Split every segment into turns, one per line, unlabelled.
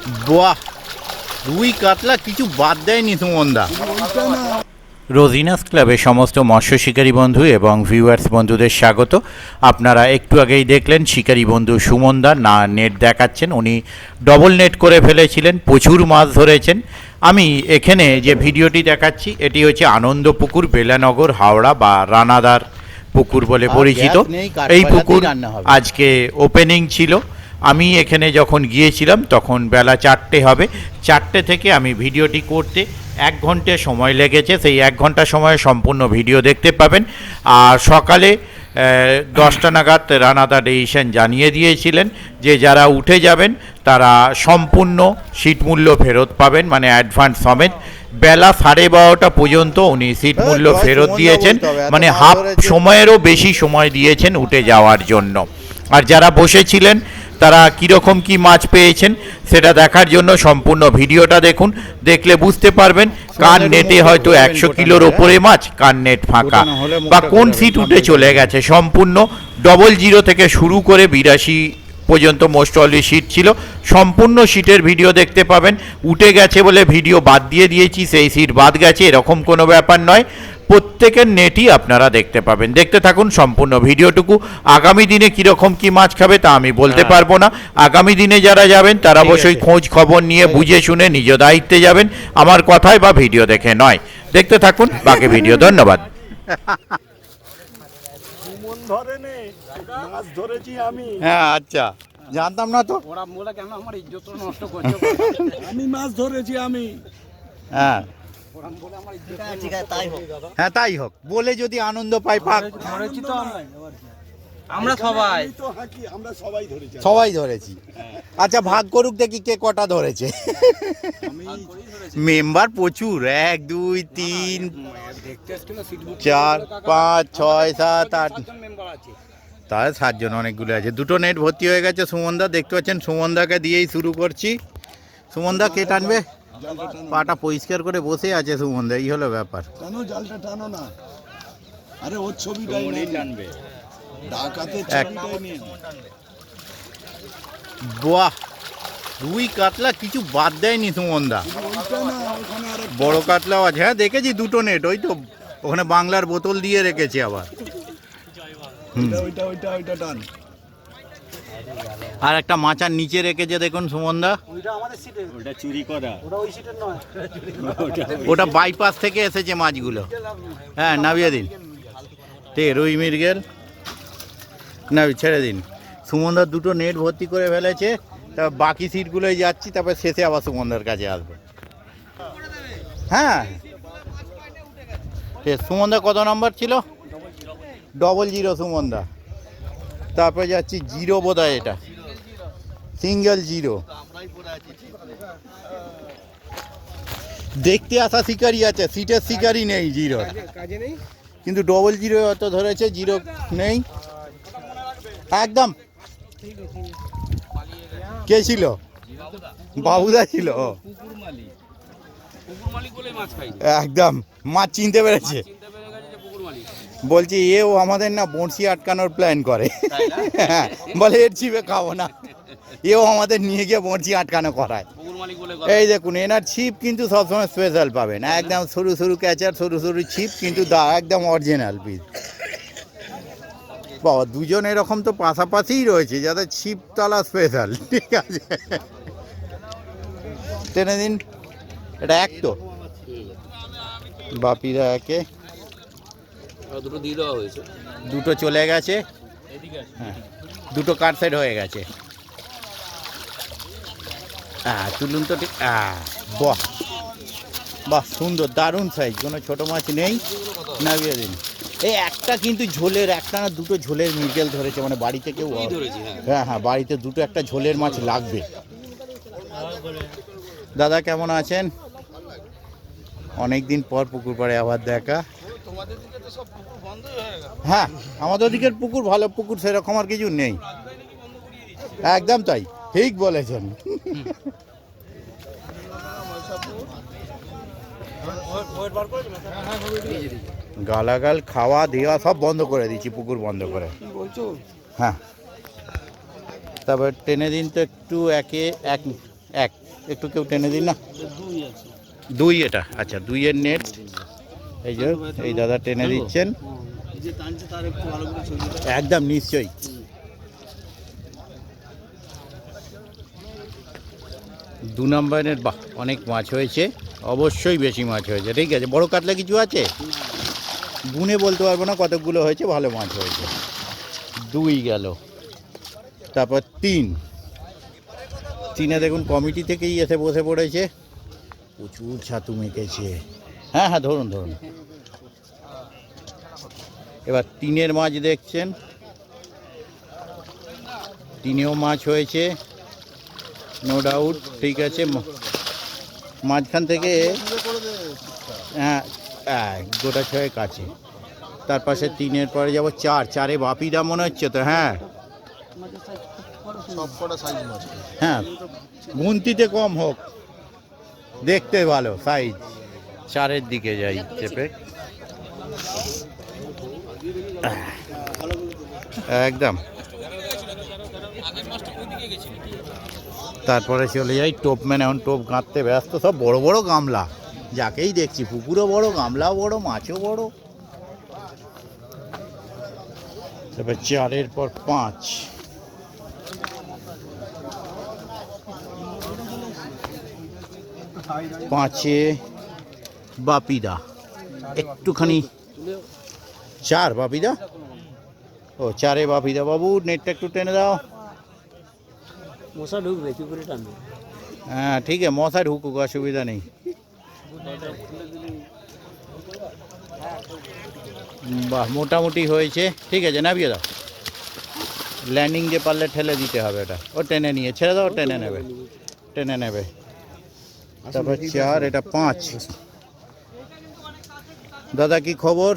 বাহ, রুই কাতলা কিছু বাদ দেয়নি সুমনদা। রোজিনাস ক্লাবে সমস্ত মৎস্য শিকারী বন্ধু এবং ভিউয়ার্স বন্ধুদের স্বাগত। আপনারা একটু আগেই দেখলেন শিকারী বন্ধু সুমনদা না নেট দেখাচ্ছেন, উনি ডবল নেট করে ফেলেছিলেন, প্রচুর মাছ ধরেছেন। আমি এখানে যে ভিডিওটি দেখাচ্ছি এটি হচ্ছে আনন্দ পুকুর, বেলানগর, হাওড়া বা রানাদার পুকুর বলে পরিচিত। এই পুকুর আজকে ওপেনিং ছিল। আমি এখানে যখন গিয়েছিলাম তখন বেলা 4টে হবে। 4টে থেকে আমি ভিডিওটি করতে 1 ঘন্টা সময় লেগেছে। সেই 1 ঘন্টা সময়ে সম্পূর্ণ ভিডিও দেখতে পাবেন। আর সকালে 10টা নাগাদ রানাদা ডিসিশন জানিয়ে দিয়েছিলেন যে যারা উঠে যাবেন তারা সম্পূর্ণ সিট মূল্য ফেরত পাবেন, মানে অ্যাডভান্স সমেত। বেলা 12:30 পর্যন্ত উনি সিট মূল্য ফেরত দিয়েছেন, মানে হাফ সময়েরও বেশি সময় দিয়েছেন উঠে যাওয়ার জন্য। আর যারা বসেছিলেন তারা কীরকম কী মাছ পেয়েছেন সেটা দেখার জন্য সম্পূর্ণ ভিডিওটা দেখুন। দেখলে বুঝতে পারবেন কার নেটে হয়তো 100 কিলোর ওপরে মাছ, কার নেট ফাঁকা, বা কোন সিট উঠে চলে গেছে। সম্পূর্ণ 00 থেকে শুরু করে 82 পর্যন্ত মোস্ট অনলি সিট ছিল। সম্পূর্ণ সিটের ভিডিও দেখতে পাবেন। উঠে গেছে বলে ভিডিও বাদ দিয়ে দিয়েছি, সেই সিট বাদ গেছে এরকম কোনো ব্যাপার নয়। প্রত্যেকের নেটই আপনারা দেখতে পাবেন। দেখতে থাকুন সম্পূর্ণ ভিডিওটুকু। আগামী দিনে কীরকম কী মাছ খাবে তা আমি বলতে পারবো না। আগামী দিনে যারা যাবেন তারা অবশ্যই খোঁজ খবর নিয়ে বুঝে শুনে নিজ দায়িত্বে যাবেন, আমার কথায় বা ভিডিও দেখে নয়। দেখতে থাকুন বাকি ভিডিও। ধন্যবাদ। হ্যাঁ, আচ্ছা, জানতাম না তো।
আমি মাছ ধরেছি আমি।
হ্যাঁ হ্যাঁ, তাই হোক বলে যদি আনন্দ পাই পাক।
আমরা
সবাই ধরেছি। আচ্ছা, ভাগ করুক দেখি কে কটা ধরেছে। মেম্বার প্রচুর, 1 2 3 4 5 6 7 8, তাহলে 7 জন, অনেকগুলো আছে। 2টো নেট ভর্তি হয়ে গেছে। সুমনদা দেখতে পাচ্ছেন, সুমনদাকে দিয়েই শুরু করছি। সুমনদা কে টানবে? পাটা পরিষ্কার করে বসে আছে সুমনদা, এই হলো ব্যাপার।
টানো জালটা, টানো না। আরে ওর ছবিটাই টানবে, ডাকাতে ছবিটাই নিয়ে।
বাহ, রুই কাতলা কিছু বাদ দেয়নি সুমনদা। বড় কাতলাও আছে। হ্যাঁ দেখেছি 2টো নেট, ওই তো ওখানে বাংলার বোতল দিয়ে রেখেছে আবার।
ওইটা টান।
আর একটা মাচার নিচে রেখেছে দেখুন সুমনদা, ওটা বাইপাস থেকে এসেছে মাছগুলো। হ্যাঁ, নামিয়ে দিন। ঠিক, রুই মৃগেল নাবি, ছেড়ে দিন। সুমনদার 2টো নেট ভর্তি করে ফেলেছে। তারপর বাকি সিটগুলোই যাচ্ছি, তারপর শেষে আবার সুমনদার কাছে আসবো। হ্যাঁ, সুমনদা কত নম্বর ছিল? 00 সুমনদা। তারপরে যাচ্ছি 0 বোধহয়, এটা সিঙ্গেল 0। দেখতে আসা শিকারি আছে, সিটের শিকারি নেই 0, কিন্তু 00 অত ধরেছে, 0 নেই একদম। কে ছিল? বাবুদা ছিল একদম। মাছ চিনতে পেরেছে। বলছি এও আমাদের না বড়শি আটকানোর প্ল্যান করে। হ্যাঁ, বলে এর ছিপে খাবো না, এও আমাদের নিয়ে গিয়ে বড়শি আটকানো করায়। এই দেখুন, এনার ছিপ কিন্তু সবসময় স্পেশাল পাবেন, একদম সরু সরু ক্যাচার, সরু সরু ছিপ, কিন্তু একদম অরিজিনাল পিস। বাবা, 2জন এরকম তো পাশাপাশিই রয়েছে যাদের ছিপ তলা স্পেশাল। ঠিক আছে, টেনে দিন। এটা এক তো বাপিরা একে,
2টো দিয়ে দেওয়া হয়েছে,
2টো চলে গেছে। হ্যাঁ, 2টো কাট সাইড হয়ে গেছে। তুলুন তো ঠিক। বাহ বাহ, সুন্দর, দারুণ সাইজ, কোনো ছোটো মাছ নেই। নামিয়ে দিন। এই একটা কিন্তু ঝোলের, একটা না 2টো ঝোলের মৃগেল ধরেছে, মানে বাড়িতে কেউ। হ্যাঁ হ্যাঁ, বাড়িতে 2টো একটা ঝোলের মাছ লাগবে। দাদা কেমন আছেন? অনেকদিন পর পুকুর পাড়ে আবার দেখা। হ্যাঁ, আমাদের দিকের পুকুর ভালো, পুকুর সেরকম আর কিছু নেই। একদম তাই, ঠিক বলেছেন। গালাগাল খাওয়া দেওয়া সব বন্ধ করে দিচ্ছি, পুকুর বন্ধ করে। হ্যাঁ, তারপর টেনে দিন তো একটু, এক, একটু কেউ টেনে দিন না। দুই, এটা আচ্ছা, দুইয়ের নেট। এই যে এই দাদা টেনে দিচ্ছেন, একদম নিশ্চয়ই। দু নম্বরের, বাহ, অনেক মাছ হয়েছে, অবশ্যই বেশি মাছ হয়েছে। ঠিক আছে, বড় কাতলা কিছু আছে? গুনে বলতে পারবো না কতগুলো হয়েছে, ভালো মাছ হয়েছে। দুই গেল, তারপর তিন। তিনে দেখুন কমিটি থেকেই এসে বসে পড়েছে, প্রচুর ছাতু মেখেছে। হ্যাঁ হ্যাঁ, ধরুন ধরুন। এবার তিনের মাছ দেখছেন, তিনেও মাছ হয়েছে, নো ডাউট। ঠিক আছে, মাঝখান থেকে হ্যাঁ গোটা ছয়েক কাছে। তার পাশে তিনের পরে যাবো চার, চারে বাপিদা মনে হচ্ছে তো। হ্যাঁ হ্যাঁ, গুনতিতে কম হোক, দেখতে ভালো সাইজ। চারের দিকে যাই চেপে, একদম। তারপরে চলে যাই টোপম্যান, এখন টোপ গাঁথতে ব্যস্ত। সব বড় বড় গামলা, যাকেই দেখছি, পুকুরও বড়, গামলাও বড়, মাছও বড়। তারপর চারের পর পাঁচ, পাঁচে বাপিদা একটুখানি। চার বাপিদা, ও চারে বাপিদা। বাবু নেটটা একটু টেনে দাও।
মশা ঢুকবে, কি করে টানবে?
হ্যাঁ ঠিক আছে, মশা ঢুকুক, অসুবিধা নেই। বাহ, মোটামুটি হয়েছে। ঠিক আছে, নামিয়ে দাও। ল্যান্ডিং যে পারলে ঠেলে দিতে হবে, এটা ও টেনে নিয়ে ছেড়ে দাও, টেনে নেবে, টেনে নেবে। তারপর চার, এটা পাঁচ। দাদা কি খবর?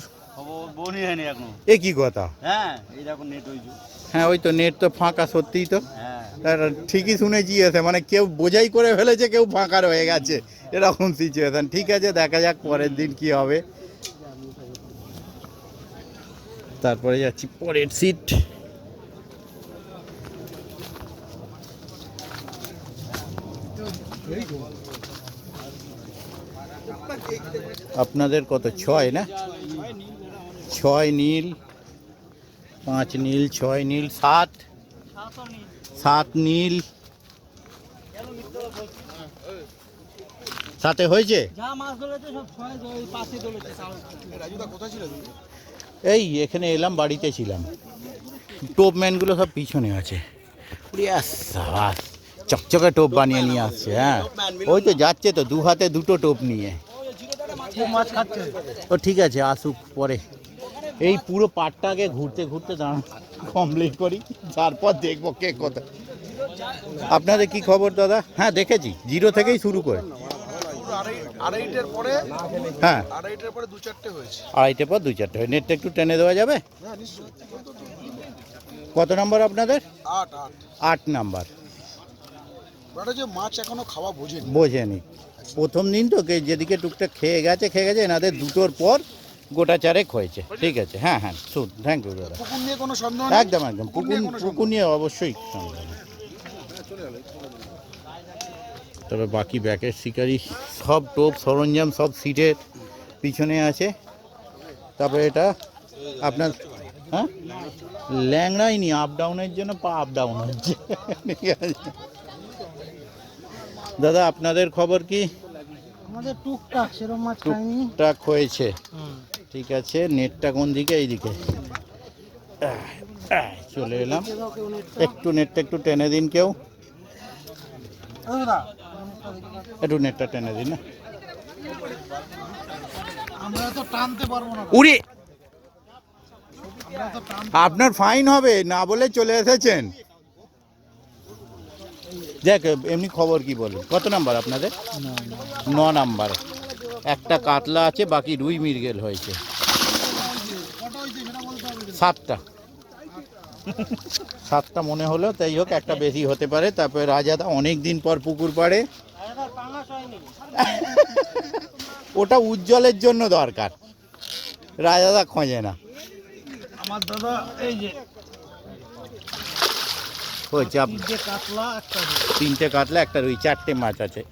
বনি হয়নি এখনো।
এ কি কথা?
হ্যাঁ, এই দেখো নেট হয়েছে।
হ্যাঁ ওই তো, নেট তো ফাঁকা, সত্যিই তো।
হ্যাঁ,
তার ঠিকই শুনেছি এসে, মানে কেউ বোঝাই করে ফেলেছে, কেউ ফাঁকা রয়ে গেছে, এরকম সিচুয়েশন। ঠিক আছে, দেখা যাক পরের দিন কি হবে। তারপরে যাচ্ছি পরের সিট। আপনাদের কত? ছয় না? ছয় নীল, পাঁচ নীল, ছয় নীল, সাত, সাত নীল। সাথে হয়েছে। এই এখানে এলাম, বাড়িতে ছিলাম। টোপম্যানগুলো সব পিছনে আছে। সাবাস, চকচকে টোপ বানিয়ে নিয়ে আসছে। হ্যাঁ ওই তো যাচ্ছে তো, দু হাতে দুটো টোপ নিয়ে। ও ঠিক আছে, আসুক পরে। এই পুরো পাটটা আগে ঘুরতে ঘুরতে দাঁড়ান, কমপ্লিট করি, তারপর দেখবো কে কোথায়। আপনাদের কি খবর দাদা? হ্যাঁ দেখেছি, জিরো থেকেই শুরু করে।
আড়াইটের পরে,
হ্যাঁ
আড়াইটের পরে দু চারটে হয়েছে।
আড়াইটের পর দুই চারটে হয়। নেটটা একটু টেনে দেওয়া যাবে?
হ্যাঁ নিশ্চয়ই।
কত নম্বর আপনাদের?
8 8।
8 নাম্বার।
ওটা যে মাছ এখনো খাওয়া বোঝেনি।
বোঝেনি, প্রথম দিন তো, যেদিকে টুকটাক খেয়ে গেছে এনাদের দুটোর পর গোটা চারেক হয়েছে। ঠিক আছে, হ্যাঁ হ্যাঁ, শুন, থ্যাংক ইউ দাদা।
পুকুর নিয়ে কোনো সন্দেহ নেই।
একদম একদম, পুকুর নিয়ে অবশ্যই সন্দেহ নেই। তবে বাকি ব্যাকের শিকারি সব টোপ সরঞ্জাম সব সিটের পিছনে আছে। তারপরে এটা আপনার, হ্যাঁ ল্যাংড়াই নি, আপ ডাউনের জন্য পা আপ ডাউন হচ্ছে। ঠিক আছে দাদা, আপনাদের খবর কি?
আমাদের টুকটাক সেরকম মাছ খাইনি।
টুকটাক হয়েছে। ঠিক আছে, নেটটা কোন দিকে? এইদিকে। চলে এলাম, একটু নেটটা একটু টেনে দিন কেউ, একটু নেটটা টেনে দিন না।
আমরা তো টানতে পারবো না।
উড়ি, আপনার ফাইন হবে না বলে চলে এসেছেন। দেখ এমনি খবর কি বলুন, কত নাম্বার আপনাদের? 9 নাম্বার। একটা কাতলা আছে, বাকি রুই মৃগেল হয়েছে 7টা। 7টা মনে হলো, তাই হোক, একটা বেশি হতে পারে। তারপরে রাজাদা অনেক দিন পর পুকুর পাড়ে, ওটা উজ্জ্বলের জন্য দরকার, রাজাদা খোঁজে না।
আমার দাদা এই যে
হয়েছে
তিনটে কাতলা একটা রুই।
3টে কাতলা একটা রুই, 4টে মাছ আছে।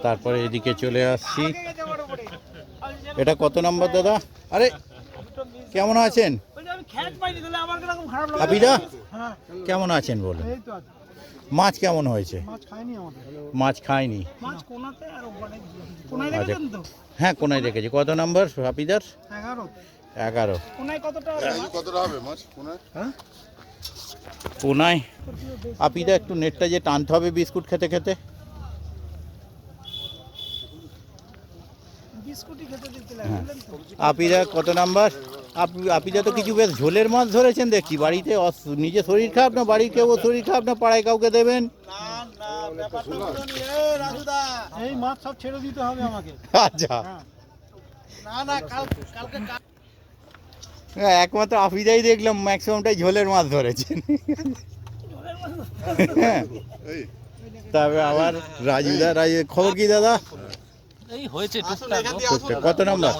তারপরে এদিকে চলে আসছি। এটা কত নম্বর দাদা? আরে কেমন আছেন আপিদা?
হ্যাঁ
কেমন আছেন বলুন?
এই তো আছে।
মাছ কেমন হয়েছে?
মাছ খায়নি আমাদের।
মাছ খায়নি?
মাছ কোনাতে আর ওখানে কোনায়
আচ্ছা।
দেখেছেন তো?
হ্যাঁ, কোনায় দেখেছি। কত নম্বর আপিদার?
11।
11।
কোনায় কতটা
কতটা হবে মাছ কোনায়?
কোনায় আপিদা একটু নেটটা যে টানতে হবে বিস্কুট খেতে খেতে।
বিস্কুটই খেতে দিতে লাগে
হ্যাঁ।
বুঝলেন তো?
আপিদা কত নাম্বার? আপিদা তো কিছু বেশ ঝোলের মাছ ধরেছেন দেখছি। বাড়িতে নিজে শরীর খারাপ না বাড়ির কেউ শরীর খারাপ না পাড়ায় কাউকে দেবেন?
এই মাছ সব ছেড়ে দিতে হবে আমাকে।
আচ্ছা,
না কালকে
হ্যাঁ, একমাত্র আপিদাই দেখলাম ম্যাক্সিমামটাই ঝোলের মাছ ধরেছেন। হ্যাঁ, তবে আবার রাজু খবর কি দাদা?
এই হয়েছে
টুকটাক। কত নাম্বার?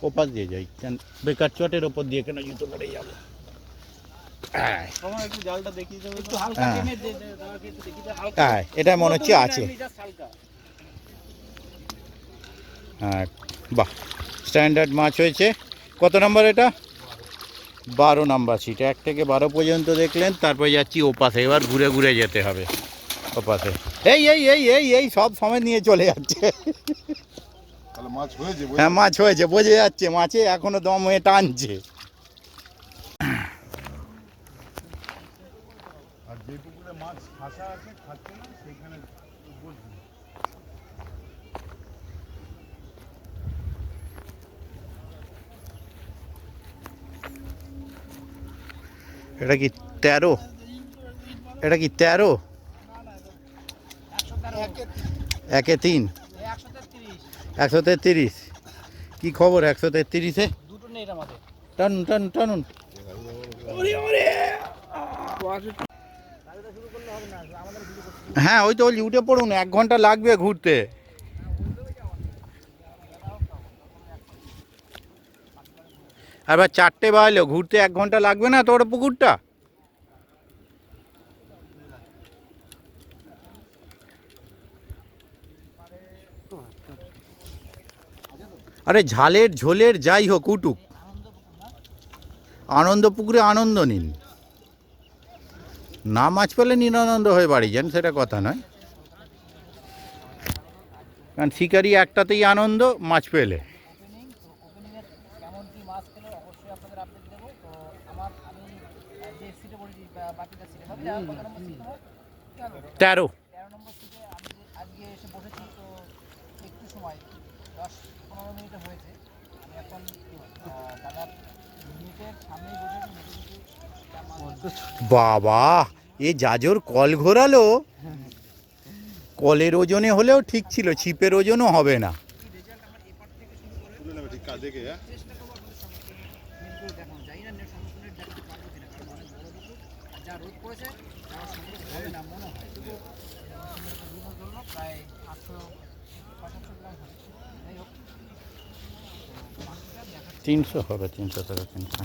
ওপাশ দিয়ে যাই কেন, বেকার চটের ওপর দিয়ে কেন জুতো পরে যাবো। আয়,
একটু জালটা দেখিয়ে দেবে একটু হালকা
হ্যাঁ।
টেনে দাদাকে একটু দেখিয়ে দাও হালকা
আয়, এটা মনে হচ্ছে আছে।
জাস্ট হালকা
হ্যাঁ, বাহ, স্ট্যান্ডার্ড মাছ হয়েছে। কত নাম্বার এটা? 12 নাম্বার সিট। 1 থেকে 12 পর্যন্ত দেখলেন। তারপরে যাচ্ছি ওপাশে, এবার ঘুরে ঘুরে যেতে হবে ওপাশে। এই এই এই এই এই সব সময় নিয়ে চলে যাচ্ছে।
তাহলে মাছ হয়েছে
হ্যাঁ, মাছ হয়েছে, বোঝা যাচ্ছে। মাছে এখনো দম হয়ে টানছে।
আর যে পুকুরে মাছ ফাঁসা আছে খাচ্ছে না সেইখানে বলছি।
এটা কি 13? এটা কি 13? 1-3 133। কি খবর 133-এ?
দুটো নেই আমাদের
টানুন টানুন টানুন। হ্যাঁ, ওই তো বলছি উঠে পড়ুন, 1 ঘন্টা লাগবে ঘুরতে। আবার 4টে বাজলো, ঘুরতে 1 ঘন্টা লাগবে না তোর পুকুরটা? আরে ঝালের ঝোলের যাই হোক উঠুক, আনন্দ পুকুরে আনন্দ নিন। না মাছ পেলে নিরানন্দ হয়ে বাড়ি যান, সেটা কথা নয়। কারণ শিকারি একটাতেই আনন্দ, মাছ পেলে।
কেমন কি মাছ পেলো অবশ্যই আপনাদের আপডেট দেবো। তো আমি যে সিটে পড়েছি বাকিটা সিটে ভাবি আর কত নম্বর সিট তোমার?
13।
13 নম্বর সিটে আমি আজকে এসে বসেছি। তো একটু সময় 10-15 মিনিট হয়েছে। আমি এখন দাদার মিনিটের সামনেই বসেছি।
বাবা, এ জাজর কল ঘোরালো। কলের ওজনে হলেও ঠিক ছিল, ছিপের ওজনও হবে না।
ঠিক কাজে হ্যাঁ
দেখুন জানি না নেট সম্পূর্ণ দেখাতে পারবো কিনা, কারণ অনেক বড় পুকুর আর যা রোদ পড়েছে যাওয়া সম্ভব হবে না মনে হয়। কিন্তু ধরলো প্রায় 875 গ্রাম হবে। যাই হোক
300 হবে, 300 থেকে 300।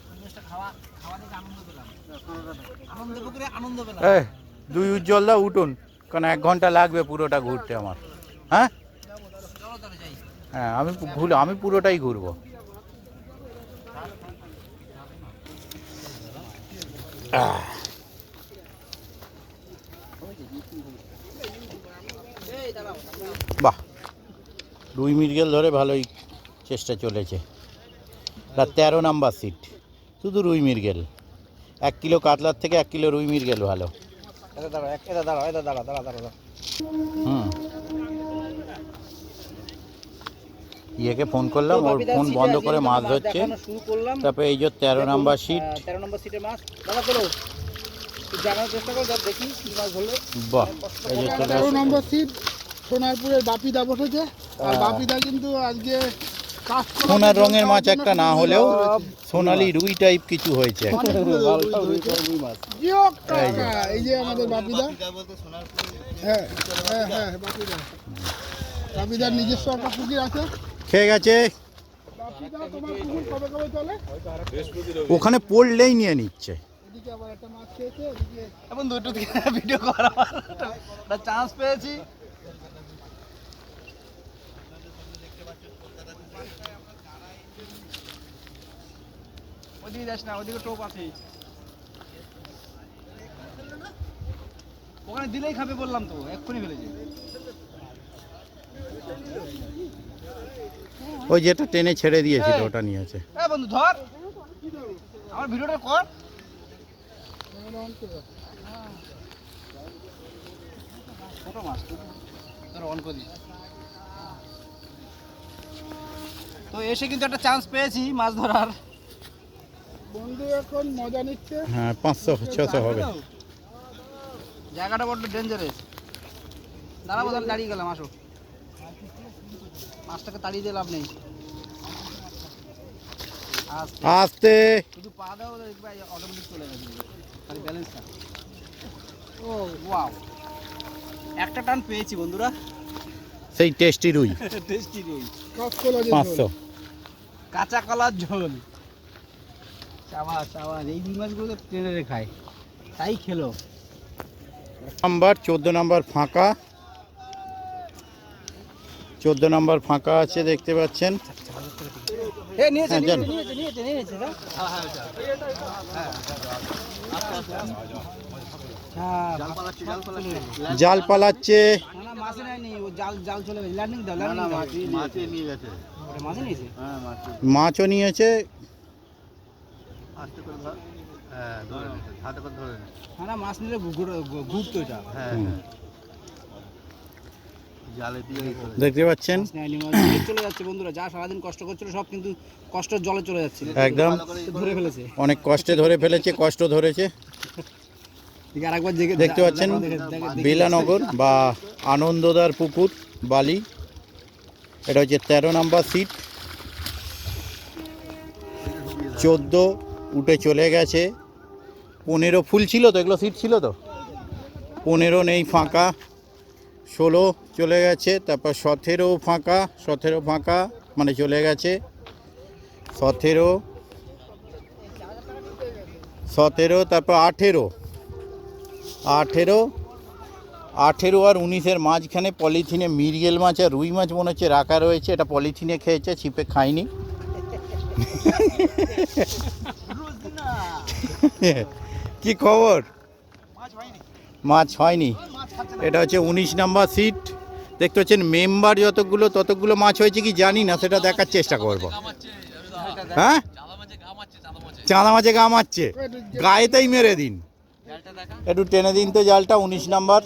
পরিবেশটা খাওয়া দেখে আনন্দ পেলাম। আনন্দ পুকুরে আনন্দ পেলাম।
এই 2 উজ্জ্বল দা উঠুন, কারণ 1 ঘন্টা লাগবে পুরোটা ঘুরতে আমার। হ্যাঁ
চলো তাহলে যাই।
হ্যাঁ, আমি পুরোটাই ঘুরবো। বাহ, রুই মৃগেল ধরে ভালোই চেষ্টা চলেছে। 13 নাম্বার সিট, শুধু রুই মৃগেল। 1 কিলো কাতলার থেকে 1 কিলো রুই মৃগেল ভালো।
দাঁড়া
হুম, ইয়েকে ফোন করলাম, ওর ফোন বন্ধ করে মাছ ধরছে।
শুরু করলাম
তারপরে এই যে 13 নাম্বার সিট।
13 নম্বর সিটে মাছ দাদা চলো একটু জানার চেষ্টা করো যা দেখি কি মাছ ধরলো।
বাহ, এই যে চলে
13
আসছে।
নম্বর সিট সোনারপুরের বাপিদা বসেছে। আর বাপিদা কিন্তু আজকে কাঁচকলা
সোনার রঙের মাছ একটা না হলেও সোনালি রুই টাইপ কিছু হয়েছে।
জিও কাকা, এই যে আমাদের বাপিদা। হ্যাঁ হ্যাঁ হ্যাঁ বাপিদা। বাপিদার নিজস্ব একটা পুকুর আছে।
খেয়ে গেছে।
দাও, তোমার পুকুর কবে কবে চলে?
ওখানে পড়লেই নিয়ে নিচ্ছে।
এদিকে আবার একটা মাছ খেয়েছে, এদিকে
এখন দুটো ভিডিও করা একটা চান্স পেয়েছি। ওদিকে যাস না, ওদিকে টোপ আছে, ওখানে দিলেই খাবে বললাম তো, এক্ষুনি ফেলেছে।
ওই যেটা টেনে ছেড়ে দিয়েছিল ওটা নিয়েছে।
বন্ধু ধর, আমার ভিডিওটা কর। ছোট মাছ তোর অন করে দিস। তো এসে কিন্তু একটা চান্স পেয়েছি মাছ ধরার।
বন্ধু এখন মজা নিচ্ছে।
হ্যাঁ 500-600 হবে।
জায়গাটা বড্ড ডেঞ্জারাস। দাঁড়াবো, তাহলে দাঁড়িয়ে গেলাম, আসো। মাছটাকে তাড়িয়ে দিয়ে লাভ নেই।
আস্তে
শুধু পা দাও, দেখবে অটোমেটিক চলে যাবে, খালি ব্যালেন্সটা। ও ওয়াও, একটা টান পেয়েছি বন্ধুরা।
সেই টেস্টি রুই
টেস্টি রুই,
কাঁচকলা যে
500।
কাঁচা কলার ঝোল। সাবাস সাবাস, এই রুই মাছগুলো তো ট্রেনে খায়, তাই খেলো।
নাম্বার 14 নাম্বার ফাঁকা, 14 নাম্বার ফাঁকা আছে দেখতে পাচ্ছেন।
নিয়েছে
হ্যাঁ, যান।
নিয়েছে নিয়েছে নিয়েছে না? হ্যাঁ,
জাল পালাচ্ছে।
না না, মাছে নেয়নি, ও জাল জাল চলে গেছে। ল্যান্ডিং দাও, ল্যান্ডিং দাও।
মাছে নিয়ে গেছে।
ওটা মাছে নিয়েছে?
হ্যাঁ মাছে।
মাছও নিয়েছে।
আস্তে করে ধর। হ্যাঁ ধরে নে, হাতে করে ধরে নে।
হ্যাঁ না, মাছ নিলে ঘুরতো এটা।
হ্যাঁ জালে দিয়ে
দেখতে পাচ্ছেন
মাছ নেয়নি, মাছ জলে চলে যাচ্ছে বন্ধুরা। যা সারাদিন কষ্ট করছিল সব কিন্তু কষ্টের জলে চলে যাচ্ছে।
একদম
ধরে ফেলেছে।
অনেক কষ্টে ধরে ফেলেছে, কষ্ট ধরেছে।
ঠিক আরেকবার
দেখতে পাচ্ছেন বেলানগর বা আনন্দদার পুকুর বালি। এটা হচ্ছে 13 নাম্বার সিট। 14 উঠে চলে গেছে। 15 ফুল ছিল তো, এগুলো সিট ছিল তো। 15 নেই, ফাঁকা। 16 চলে গেছে, তারপর 17 ফাঁকা, 17 ফাঁকা মানে চলে গেছে। 17 তারপর 18 আর 19-এর মাঝখানে পলিথিনে মৃগেল মাছ আর রুই মাছ মনে হচ্ছে রাখা রয়েছে। এটা পলিথিনে খেয়েছে, ছিপে খায়নি। কি খবর? মাছ হয়নি। এটা হচ্ছে 19 নাম্বার সিট। দেখতে পাচ্ছেন মেম্বার যতগুলো ততগুলো মাছ হয়েছে কি জানি না, সেটা দেখার চেষ্টা করব। হ্যাঁ, চাঁদা মাছে গা মারছে, গায়েতেই মেরে দিন। একটু টেনে দিন তো জালটা। 19 নাম্বার।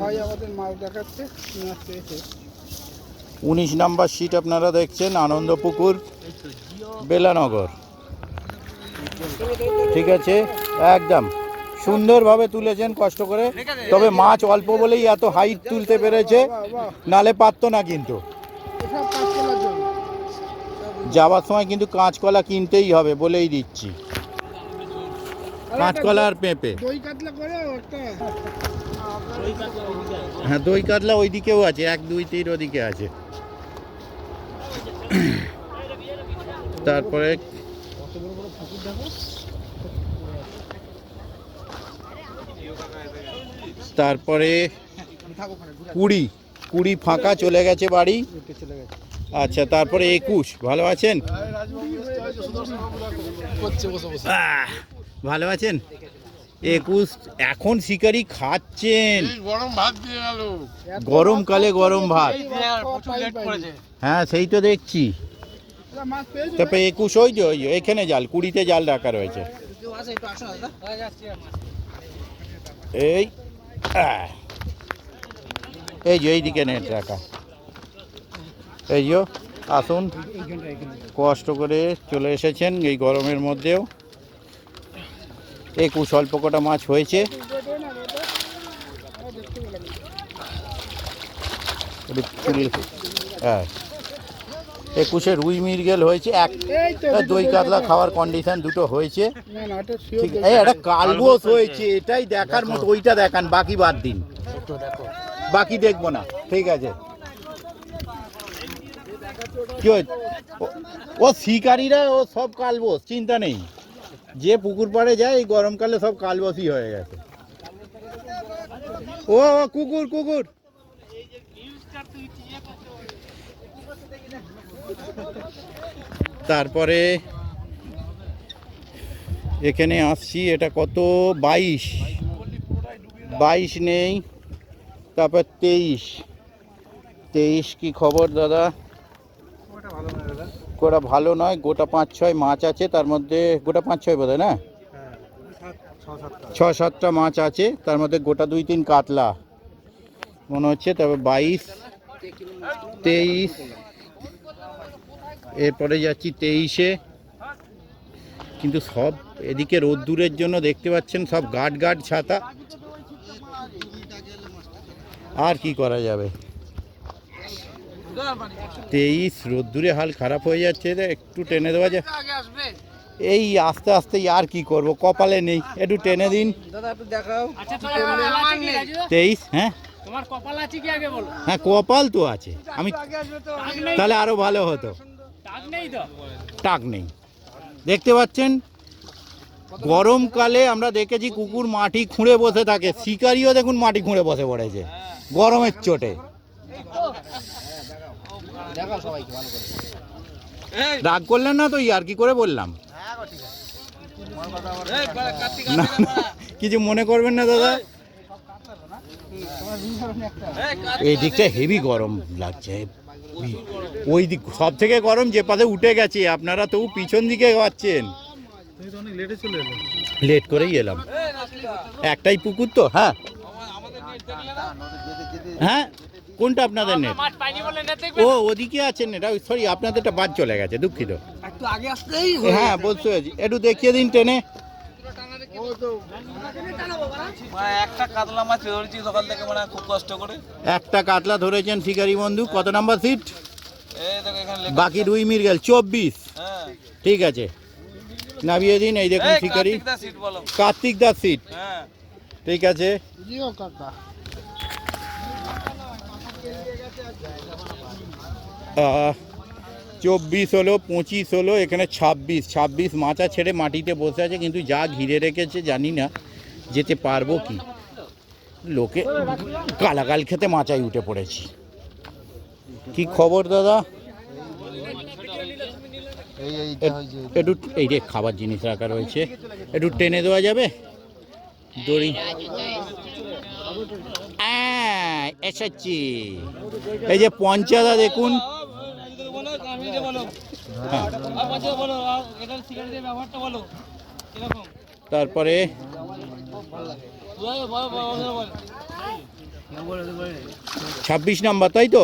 ভাই আমাদের মাছ দেখাচ্ছে, মাছ পেয়েছে।
19 নাম্বার সিট আপনারা দেখছেন, আনন্দপুকুর, বেলানগর। ঠিক আছে, একদম সুন্দরভাবে তুলেছেন কষ্ট করে। তবে মাছ অল্প বলেই এত হাইট তুলতে পেরেছে, নালে পারতো না। কিন্তু
এসব কাঁচকলার জন্য।
যাওয়ার সময় কিন্তু কাঁচকলা কিনতেই হবে, বলেই দিচ্ছি। কাঁচকলা আর পেঁপে।
দই কাতলা করে একটা।
হ্যাঁ, দই কাতলা ওই দিকেও আছে, 1, 2, 3 ওদিকে আছে। তারপরে তারপরে 20 ফাঁকা চলে গেছে বাড়ি। আচ্ছা, তারপরে 21 ভালো আছেন? ভালো আছেন? 21 এখন শিকারি খাচ্ছেন
গরম ভাত দিয়ে গেল।
গরমকালে গরম ভাত। হ্যাঁ সেই তো দেখছি।
মাছ পেয়েছে।
তারপরে 21 ওই যে এখানে জাল 20-তে জাল রাখা রয়েছে। এই এই যে এইদিকে নেট রাখা। এই যে আসুন, কষ্ট করে চলে এসেছেন এই গরমের মধ্যেও। 21 অল্প কটা মাছ হয়েছে। হ্যাঁ, 21-এ রুই মৃগেল হয়েছে, দই কাতলা খাওয়ার কন্ডিশন দুটো হয়েছে।
না না, এটা
ঠিক, এই একটা কালবোস হয়েছে, এটাই দেখার মতো। ওইটা দেখান, বাকি বাদ দিন, বাকি দেখবো না। ঠিক আছে। কি হয়েছে? ও শিকারীরা ও সব কালবোস, চিন্তা নেই। যে পুকুর পাড়ে যায় এই গরমকালে সব কালবসই হয়ে গেছে। ও কুকুর কুকুর। তারপরে এখানে আসছি, এটা কত 22 নেই, তারপর 23 কি খবর দাদা? গোটা ভালো নয়, গোটা 5-6 মাছ আছে, তার মধ্যে গোটা 5-6 বোধ হয় না, 6-7টা মাছ আছে, তার মধ্যে গোটা 2-3 কাতলা মনে হচ্ছে। তারপর 22-23, এরপরে যাচ্ছি 23-এ। কিন্তু সব এদিকে রোদ্দুরের জন্য দেখতে পাচ্ছেন সব গার্ড ছাতা, আর কি করা যাবে। 23 রোদ্দুরে হাল খারাপ হয়ে যাচ্ছে, একটু টেনে দেওয়া যায়। এই আস্তে আস্তে আর কি করব, কপালে নেই, একটু টেনে দিন
দাদা একটু দেখাও।
23। হ্যাঁ
তোমার কপাল আছে কি আগে বলো?
হ্যাঁ কপাল তো আছে, আমি তাহলে আরো ভালো হতো।
টাক নেই তো?
টাক নেই। দেখতে পাচ্ছেন গরমকালে আমরা দেখেছি কুকুর মাটি খুঁড়ে বসে থাকে, শিকারিও দেখুন মাটি খুঁড়ে বসে পড়েছে গরমের চোটে।
দেখাও সবাইকে ভালো করে।
রাগ করলেন না তো? আর কি করে বললাম, না না, কিছু মনে করবেন না দাদা। এই দিকটা হেভি গরম লাগছে, ওই দিক সব থেকে গরম যে পাশে উঠে গেছে, আপনারা তবু পিছন দিকে পাচ্ছেন। লেট করেই এলাম, একটাই পুকুর তো। হ্যাঁ হ্যাঁ, কোনটা আপনাদের নেট?
মাছ পাইনি বলে না দেখবে।
ও ওদিকে আছেন এটা, সরি আপনাদেরটা বাদ চলে গেছে, দুঃখিত।
একটু আগে আসলেই
হ্যাঁ বলতে হয়েছি, একটু দেখিয়ে দিন টেনে।
একটা কাতলা মাছ ধরেছি সকাল থেকে, মানে খুব কষ্ট করে।
একটা কাতলা ধরেছেন শিকারি বন্ধু, কত নাম্বার সিট?
এই দেখো এখানে লেখা।
বাকি রুই মৃগেল 24।
হ্যাঁ
ঠিক আছে, নামিয়ে দিন। এই দেখুন শিকারি,
কার্তিক দা সিট বলো।
কার্তিক দাস সিট।
হ্যাঁ
ঠিক আছে,
জিও কাকা
24 হলো, 25 হলো, এখানে 26 মাচা ছেড়ে মাটিতে বসে আছে, কিন্তু যা ঘিরে রেখেছে জানি না যেতে পারবো কি। লোকে কালাকাল খেতে মাচায় উঠে পড়েছি। কি খবর দাদা? একটু এই রে খাবার জিনিস রাখা রয়েছে, একটু টেনে দেওয়া যাবে দড়ি? এসেছি, এই যে পঞ্চাদা দেখুন। তারপরে 26 নাম্বার, তাই তো?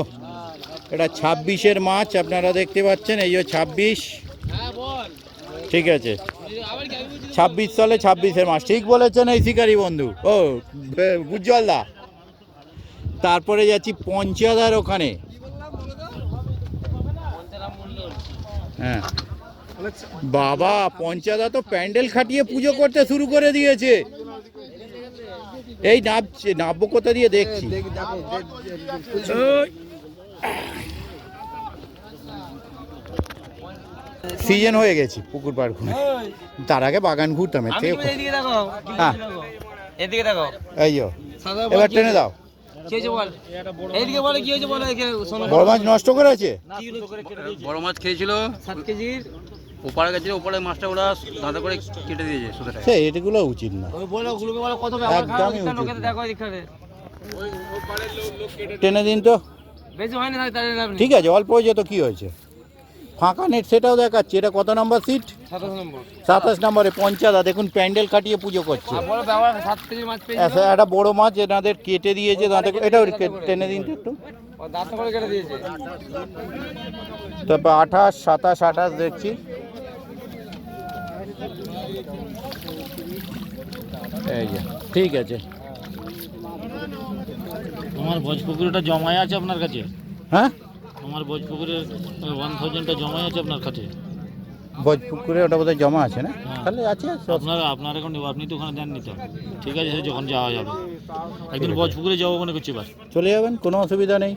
এটা 26-এর মাছ আপনারা দেখতে পাচ্ছেন, এই যে 26। ঠিক আছে, 26 সালে 26-এর মাছ, ঠিক বলেছেন এই শিকারি বন্ধু, ও উজ্জ্বল দা। তারপরে যাচ্ছি পঞ্চাদার ওখানে। হ্যাঁ বাবা, পঞ্চাদা তো প্যান্ডেল খাটিয়ে পুজো করতে শুরু করে দিয়েছে। এই নাববো কোথা দিয়ে দেখছি। সিজন হয়ে গেছি পুকুর পাড় ঘুরে, তার আগে বাগান ঘুরতাম। এর থেকে হ্যাঁ
এদিকে দেখো।
এই যো, এবার টেনে দাও।
এইদিকে বলে কি হয়েছে বলে।
বড় মাছ নষ্ট করেছে।
বড় মাছ খেয়েছিল
7 কেজির।
ওপারে গেছিল, ওপারে মাছটা ওরা দাদা করে কেটে দিয়েছে সুতরাং।
সে এগুলো উচিত না,
ওই বলে ওগুলোকে বলে কত ব্যবহার
একদমই
খারাপ।
উচিত
লোকে
না।
দেখো এখানে
টেনে দিন তো।
বেশি হয়নি তাহলে লাভ নেই।
ঠিক আছে, অল্প হয়ে যেত, কি হয়েছে? ফাঁকা নেট সেটাও দেখাচ্ছে। এটা কত নাম্বার সিট?
27 নম্বর।
27 নম্বরে পঞ্চাদা দেখুন প্যান্ডেল কাটিয়ে পুজো করছে।
আর বড় ব্যবহার 7 কেজি মাছ পেয়েছিল।
আচ্ছা, একটা বড় মাছ এনাদের কেটে দিয়েছে দাঁতে, এটাও টেনে দিন তো একটু।
ও দাঁত করে কেটে দিয়েছে।
তারপর 28, 27, 28 দেখছি। এই যে ঠিক আছে।
আমার ভোজপুকুরটা জমায় আছে আপনার কাছে?
হ্যাঁ
আমার ভোজপুকুরের 1000টা জমায় আছে আপনার কাছে?
ভোজপুকুরে ওটা বোধহয় জমা আছে না? তাহলে আছে।
আপনার এখন আপনি তো ওখানে দেননি তো। ঠিক আছে, সে যখন যাওয়া যাবে একদিন ভোজপুকুরে যাবো মনে করছি, এবার
চলে যাবেন, কোনো অসুবিধা নেই।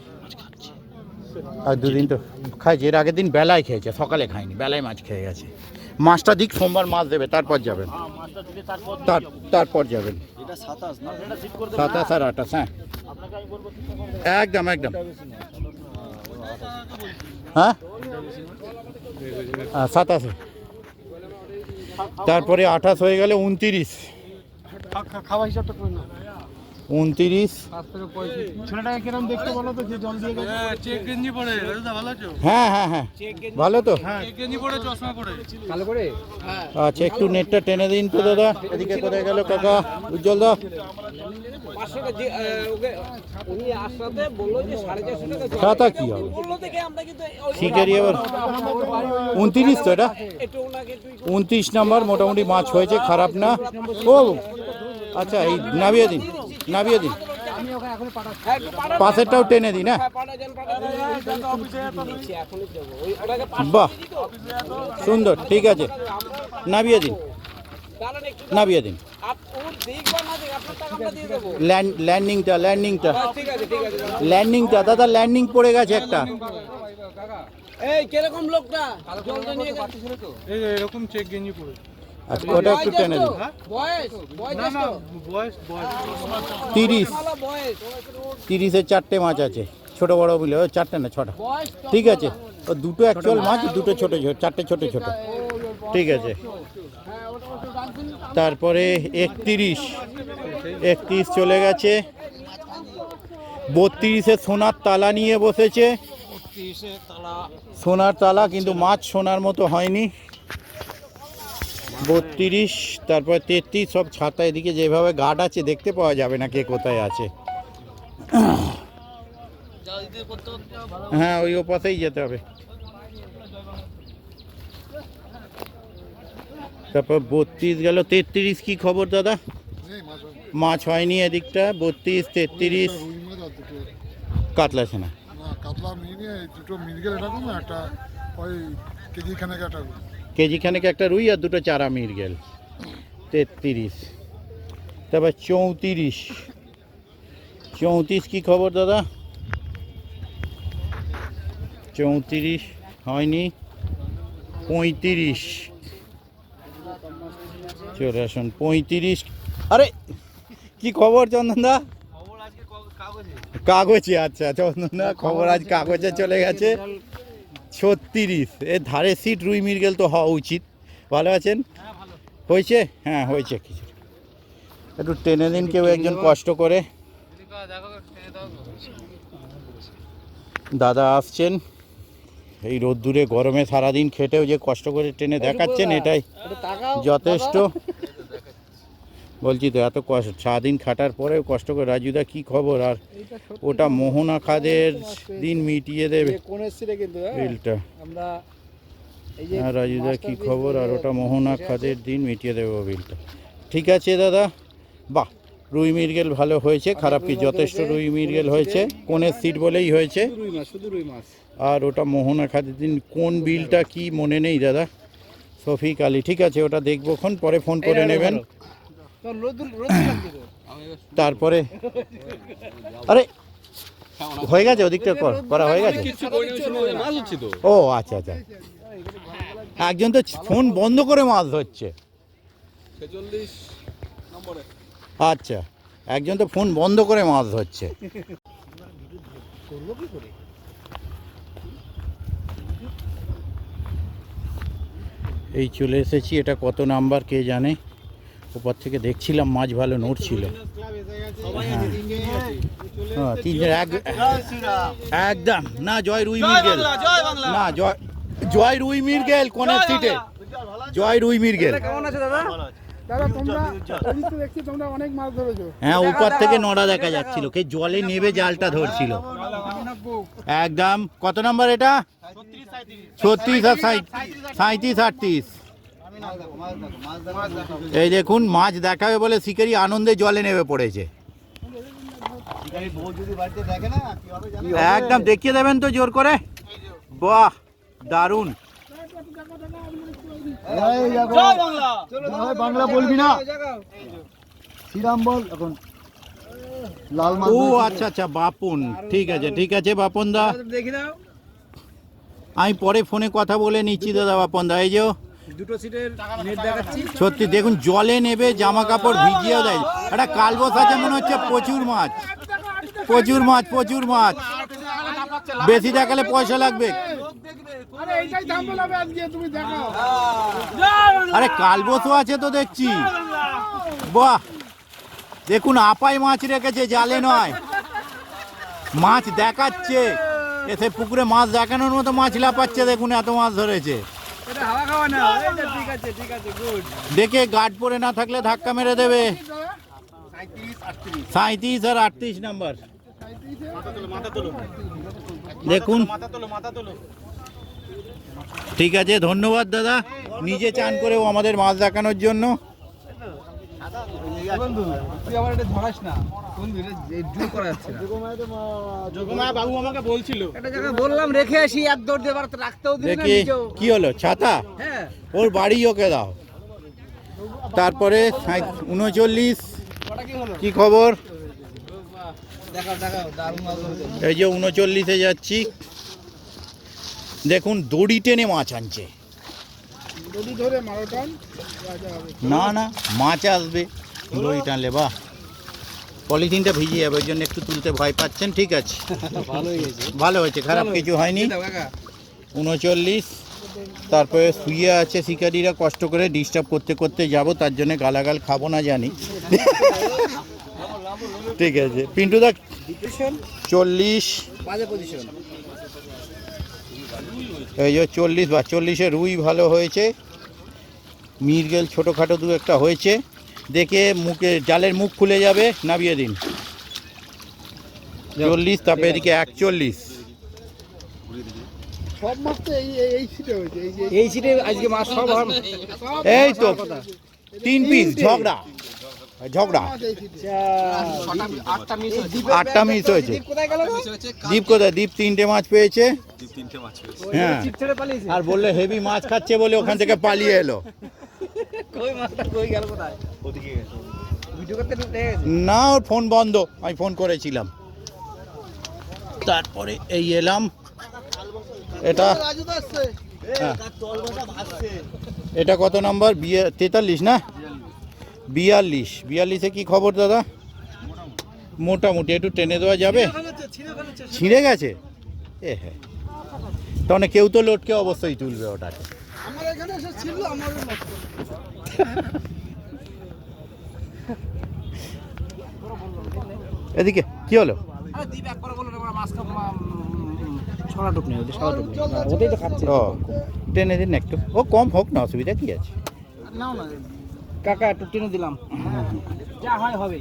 আর দুদিন তো খাইছে, এর আগের দিন বেলায় খেয়েছে, সকালে খায়নি, বেলায় মাছ খেয়ে গেছে। মাছটা দিক, সোমবার মাছ দেবে, তারপর যাবেন, তারপর যাবেন। 27 আর 28, হ্যাঁ একদম একদম। হ্যাঁ 27, তারপরে 28 হয়ে গেলে 29,
খাওয়া হিসাবটা করে না
29।
ছেলেটাকে কিরম দেখতে বলো তো, যে জল দিয়ে গেছে।
চেক গেঞ্জি পরে দাদা ভালো আছো?
হ্যাঁ হ্যাঁ হ্যাঁ, ভালো তো।
চেক গেঞ্জি পরে চশমা পরে
ভালো করে
আচ্ছা, একটু নেটটা টেনে দিন তো দাদা। এদিকে কোথায় গেল কাকা? উজ্জ্বল দা,
500 টাকা ওকে উনি আসাতে বললো যে 450 টাকা
ছাতা কি হবে?
বললো দেখে আমরা কিন্তু
শিকারি আবার 29 তো এটা,
একটু ওনাকে
29 নাম্বার মোটামুটি মাছ হয়েছে, খারাপ না। ও আচ্ছা, এই নামিয়ে দিন, নামিয়ে দিন,
আমি ওখানে এখন পাঠাচ্ছি।
পাশেরটাও টেনে দিন। হ্যাঁ
এখনই দেবো ওই ওটাকে
বাহ, সুন্দর, ঠিক আছে, নামিয়ে দিন, নামিয়ে দিন।
ওর দেখবা না দেখ আপনার টাকা আমরা দিয়ে দেবো।
ল্যান্ডিংটা
ঠিক আছে
ল্যান্ডিংটা দাদা, ল্যান্ডিং পড়ে গেছে একটা।
এই কিরকম লোকটা জলটা নিয়ে গেছে তো
এই এরকম চেক গেঞ্জি পরে।
আচ্ছা, ওটা একটু টেনে দিন।
বয়স বয়স
না বয়স
30,
ভালো বয়স
30-এর 4টে মাছ আছে, ছোট বড় মিলে। ও 4টে না 6টা,
বয়স
ঠিক আছে। ও দুটো অ্যাকচুয়াল মাছ, দুটো ছোট ছোট, 4টে ছোট ছোট, ঠিক আছে। তারপরে 31 চলে গেছে। 32-এ সোনার তালা নিয়ে বসেছে, সোনার তালা, কিন্তু মাছ সোনার মতো হয়নি। 32, তারপর 33, সব ছাতা। এদিকে যেভাবে গার্ড আছে দেখতে পাওয়া যাবে না কে কোথায় আছে। হ্যাঁ, ওই ওপাশেই যেতে হবে। তারপর 32 গেল। 33 কি খবর দাদা? মাছ হয়নি এদিকটা। 32, 33 কাতলা আছে না?
কাতলা মিলিয়ে দুটো মির্গেল এরকম একটা ওই কেজি খানেক একটা
কেজি খানেক একটা রুই আর দুটো চারা মির্গেল। 33, তারপর 34 কি খবর দাদা? 34 হয়নি। 35 চলে আসুন। 35, আরে কি খবর চন্দনদা? কাগজে, আচ্ছা চন্দনদা খবর আজ কাগজে চলে গেছে। 36, এর ধারে সিট রুই মির্গেল তো হওয়া উচিত। ভালো আছেন? হয়েছে? হ্যাঁ হয়েছে। কিছু একটু টেনে দিন কেউ একজন কষ্ট করে। দাদা আসছেন এই রোদ্দুরে গরমে সারাদিন খেটেও যে কষ্ট করে টেনে দেখাচ্ছেন, এটাই যথেষ্ট। বলছি তো, এত কষ্ট সারাদিন খাটার পরেও কষ্ট করে। রাজুদা কি খবর? আর ওটা মোহনা খাদের দিন মিটিয়ে দেবে
কোন এসছে কিন্তু
বিলটা।
আমরা
হ্যাঁ রাজুদা কি খবর? আর ওটা মোহনা খাদের দিন মিটিয়ে দেবো বিলটা। ঠিক আছে দাদা, বাহ, রুই মির্গেল ভালো হয়েছে, খারাপ কি? যথেষ্ট রুই মির্গেল হয়েছে, কোনের সিট বলেই হয়েছে।
শুধু রুই মাছ।
আর ওটা মোহনা খাদের দিন কোন বিলটা কি মনে নেই দাদা, শফিক আলী। ঠিক আছে, ওটা দেখবো খন, পরে ফোন করে নেবেন। তারপরে আরে হয়ে গেছে, ওদিকটা করা হয়ে গেছে। ও আচ্ছা আচ্ছা, একজন তো ফোন বন্ধ করে মাছ ধরছে। আচ্ছা, একজন তো ফোন বন্ধ করে মাছ ধরছে। এই চলে এসেছি, এটা কত নাম্বার কে জানে। ওপর থেকে দেখছিলাম মাছ ভালো নড়ছিল। হ্যাঁ, একদম না। জয় রুই মির্গেল না, জয় রুই মির্গেল কোনের সিটে, জয় রুই মির্গেল।
দাদা তোমরা তো দেখছি তোমরা অনেক মাছ ধরেছো।
হ্যাঁ, উপর থেকে নড়া দেখা যাচ্ছিল, কে জলে নেবে জালটা ধরছিল। একদম। কত নাম্বার এটা? 36 আর 37, 38। এই দেখুন, মাছ দেখাবে বলে শিকারি আনন্দে জলে নেমে পড়েছে। একদম দেখিয়ে দেবেন তো জোর করে। বাহ, দারুণ।
বাংলা বলবি না, শ্রীরাম বল এখন। লাল মাছ।
ও আচ্ছা আচ্ছা, বাপুন। ঠিক আছে ঠিক আছে বাপুন দা।
দেখি দাও
আমি পরে ফোনে কথা বলে নিচ্ছি দাদা বাপন দা। এই যে
দুটো সিটের নেট দেখাচ্ছি।
সত্যি দেখুন জলে নেবে, জামা কাপড় ভিজিয়েও দেয়। একটা কালবোস আছে মনে হচ্ছে, প্রচুর মাছ, প্রচুর মাছ, প্রচুর মাছ। বেশি দেখালে পয়সা লাগবে।
আরে এইটাই দাম বলাবে আজকে, তুমি দেখাও।
আরে কালবোসও আছে তো দেখছি। বাহ, দেখুন আপাই মাছ রেখেছে, জালে নয়, মাছ দেখাচ্ছে। এসে পুকুরে মাছ দেখানোর মতো মাছ লাপাচ্ছে, দেখুন এত মাছ ধরেছে।
এটা হাওয়া খাওয়া না, এটা ঠিক আছে, ঠিক আছে, গুড।
দেখে গার্ড পরে না থাকলে ধাক্কা মেরে দেবে। 37 আর 38 নাম্বার দেখুন। ঠিক আছে, ধন্যবাদ দাদা, নিজে চান করেও আমাদের মাছ দেখানোর জন্য।
বন্ধু তুই আমার এটা ধরাস না বন্ধু, এটা জোর করা যাচ্ছে না। যোগমায়া বাবু আমাকে বলছিল একটা জায়গায় বললাম রেখে আসি, এক দৌড় দিয়ে এবার তো রাখতেও দিবি না
দেখি
নিজেও।
কি হলো, ছাতা
হ্যাঁ
ওর বাড়ি ওকে দাও। তারপরে 39
ওটা কি হলো?
কি খবর?
দেখাও দেখাও, দারুণ মাছ ধরেছে।
এই যে 39-এ যাচ্ছি, দেখুন দড়ি টেনে মাছ আনছে।
যদি ধরে মারোটান রাজা হবে।
না না, মাছ আসবে দড়ি টানলে। বাহ, পলিথিনটা ভিজে যাবে, ওই জন্য একটু তুলতে ভয় পাচ্ছেন। ঠিক আছে,
ভালো হয়ে গেছে।
ভালো হয়েছে, খারাপ কিছু হয়নি।
দাও কাকা।
39। তারপরে শুয়ে আছে শিকারীরা, কষ্ট করে ডিস্টার্ব করতে করতে যাব, তার জন্য গালাগাল খাবো না জানি। ঠিক আছে পিন্টু দা, 40
বাজে পজিশন।
এই যে 40 বা 40-এ রুই ভালো হয়েছে, মৃগেল ছোটোখাটো দু একটা হয়েছে। দেখে মুখে জালের মুখ খুলে যাবে, নামিয়ে দিন। 40, তারপরে এদিকে 41।
সব মাছ তো এই সিটে হয়েছে, এই যে
এই সিটে আজকে মাছ সব
এই তো 3 পিস ঝগড়া ঝগড়া,
মাছ এই সিটে।
8টা মিস হয়েছে।
কোথায় গেল?
দ্বীপ কোথায়? দ্বীপ 3টে মাছ পেয়েছে। হ্যাঁ,
চিপ ছেড়ে পালিয়েছে।
আর বললে হেভি মাছ খাচ্ছে বলে ওখান থেকে পালিয়ে এলো।
কই মাছটা কই গেল কোথায়? ওদিকে গেছে। ভিডিও করতে ঢুকে গেছে।
না, ওর ফোন বন্ধ, আমি ফোন করেছিলাম। তারপরে এই এলাম, এটা
রাজুদা আসছে।
হ্যাঁ। এটা কত নাম্বার? 43 না? 42-এ কি খবর দাদা? মোটামুটি একটু টেনে দেওয়া যাবে। ছিঁড়ে গেছে? এ হ্যাঁ, তাহলে কেউ তো লোটকে অবশ্যই তুলবে ওটাকে।
আমার এখানে এসে ছিল, আমার নষ্ট।
এদিকে কি হলো?
আরে দীপ একবার বললো না মাছ খাবো, ছড়া টুক নেই, ওদের ছড়া টুক নেই। ওতেই তো খাচ্ছে।
ও টেনে দিন একটু, ও কম হোক না, অসুবিধা কি আছে।
নাও না কাকা, একটু টেনে দিলাম, যা হয় হবে।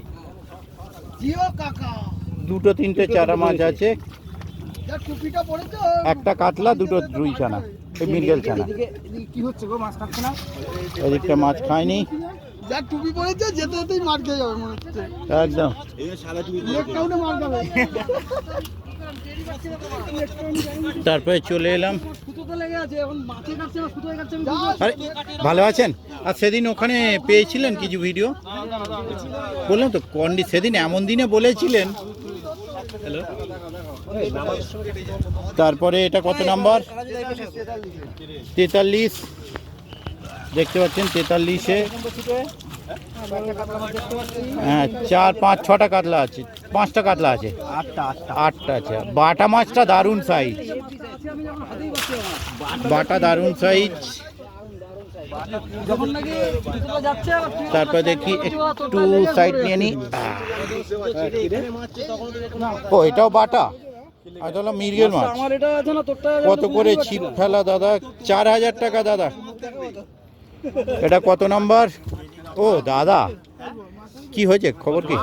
জিও কাকা,
2-3টে চারা মাছ আছে,
যা টুপিটা পড়েছে।
একটা কাতলা, 2টো রুই ছানা, এই মৃগেল ছানা।
এদিকে কি হচ্ছে গো, মাছ খাচ্ছে না?
এদিকটা মাছ খায়নি
যা টুপি পড়েছে, যেতে যেতেই মার খেয়ে যাবে মনে হচ্ছে।
একদম।
লেগ কাউন্টে মার খাবে।
তারপরে চলে এলাম।
সুতোতে লেগে আছে, এখন মাছে কাটছে না সুতোয় কাটছে।
আরে ভালো আছেন? আর সেদিন ওখানে পেয়েছিলেন কিছু ভিডিও, বললাম তো সেদিন এমন দিনে বলেছিলেন। হ্যালো, তারপরে এটা কত নাম্বার? 43 দেখতে পাচ্ছেন, 43-এ হ্যাঁ 4-5-6টা কাতলা আছে, 5টা কাতলা আছে, 8টা আছে। বাটা মাছটা দারুণ সাইজ, বাটা দারুণ সাইজ।
যখন নাকি সুতোটা যাচ্ছে,
তারপর দেখি একটু সাইড নিয়ে নি। ও এটাও বাটা, আর তাহলে মৃগেল মাছ।
আমার এটা আছে না, তোরটা
কত করে ছিপ ফেলা দাদা? 4000 টাকা দাদা। এটা কত নাম্বার? ও দাদা কি হয়েছে, খবর কি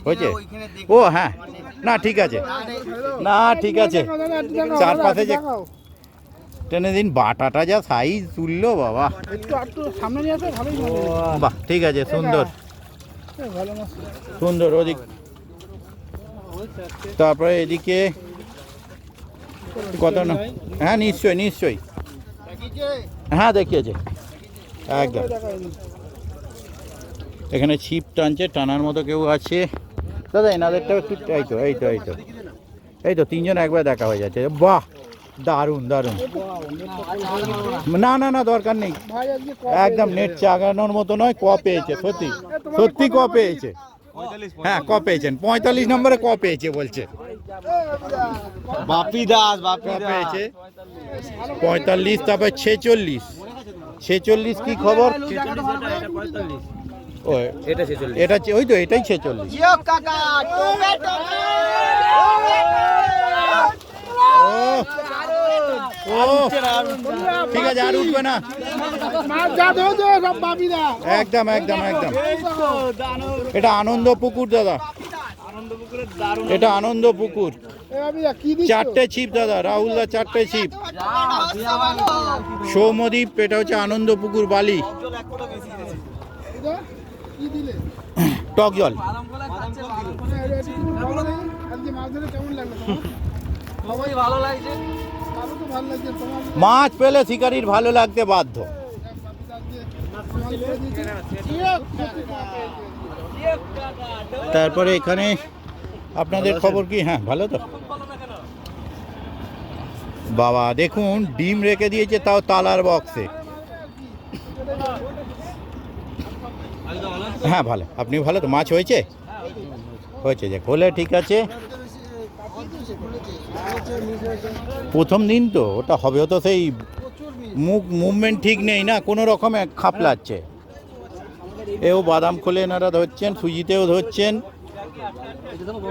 হয়েছে? ও হ্যাঁ, না ঠিক আছে, না ঠিক আছে, চারপাশে যে টেনে দিন। বাটাটা যা সাইজ তুললো বাবা,
একটু সামনে নিয়ে আসে, ভালোই হবে।
বাহ ঠিক আছে, সুন্দর
ভালো মাছ।
সুন্দর। ওদিক তারপরে এদিকে কত না? হ্যাঁ নিশ্চয়ই নিশ্চয়ই, হ্যাঁ দেখিয়েছে একদম। এখানে ছিপ টানছে, টানার মতো কেউ আছে দাদা? এনাদেরটাও একটু, এই তো 3জন একবার দেখা হয়ে যাচ্ছে। বাহ দারুণ দারুণ। না না না দরকার নেই,
ভাই আজকে
একদম নেট চাগানোর মতো নয়। ক পেয়েছে সত্যি সত্যি ক পেয়েছে। হ্যাঁ ক পেয়েছেন, 45 নম্বরে ক পেয়েছে বলছে।
বাপি দাস
ক পেয়েছে 45, তারপর 46। 46 কি খবর? ও
এটা 46।
এটা ওই তো এটাই 46। ও ঠিক আছে, আর উঠবে না।
মাছ যা ধরেছে সব বাপিদা।
একদম একদম একদম। এটা আনন্দ পুকুর দাদা, এটা আনন্দ পুকুর।
এ বাপিদা কি দিচ্ছ?
4টে ছিপ দাদা, রাহুল দা 4টে ছিপ। সৌমদ্বীপ, এটা হচ্ছে আনন্দ পুকুর বালি।
এটা কি দিলে?
টক জল।
আজকে মাছ ধরে কেমন লাগলো তোমার?
খুবই ভালো লাগছে।
আরো তো ভালো লাগছে তোমার।
মাছ পেলে শিকারির ভালো লাগতে বাধ্য। তারপরে এখানে আপনাদের খবর কি? হ্যাঁ ভালো তো। বাবা দেখুন ডিম রেখে দিয়েছে, তাও তালার বক্সে। হ্যাঁ ভালো, আপনি ভালো তো? মাছ হয়েছে? হয়েছে, যে হলে ঠিক আছে। প্রথম দিন তো ওটা হবে, ও তো সেই মুভমেন্ট ঠিক নেই না, কোনো রকমে খাপলাচ্ছে। এও বাদাম খোলে এনারা ধরছেন, সুজিতেও ধরছেন।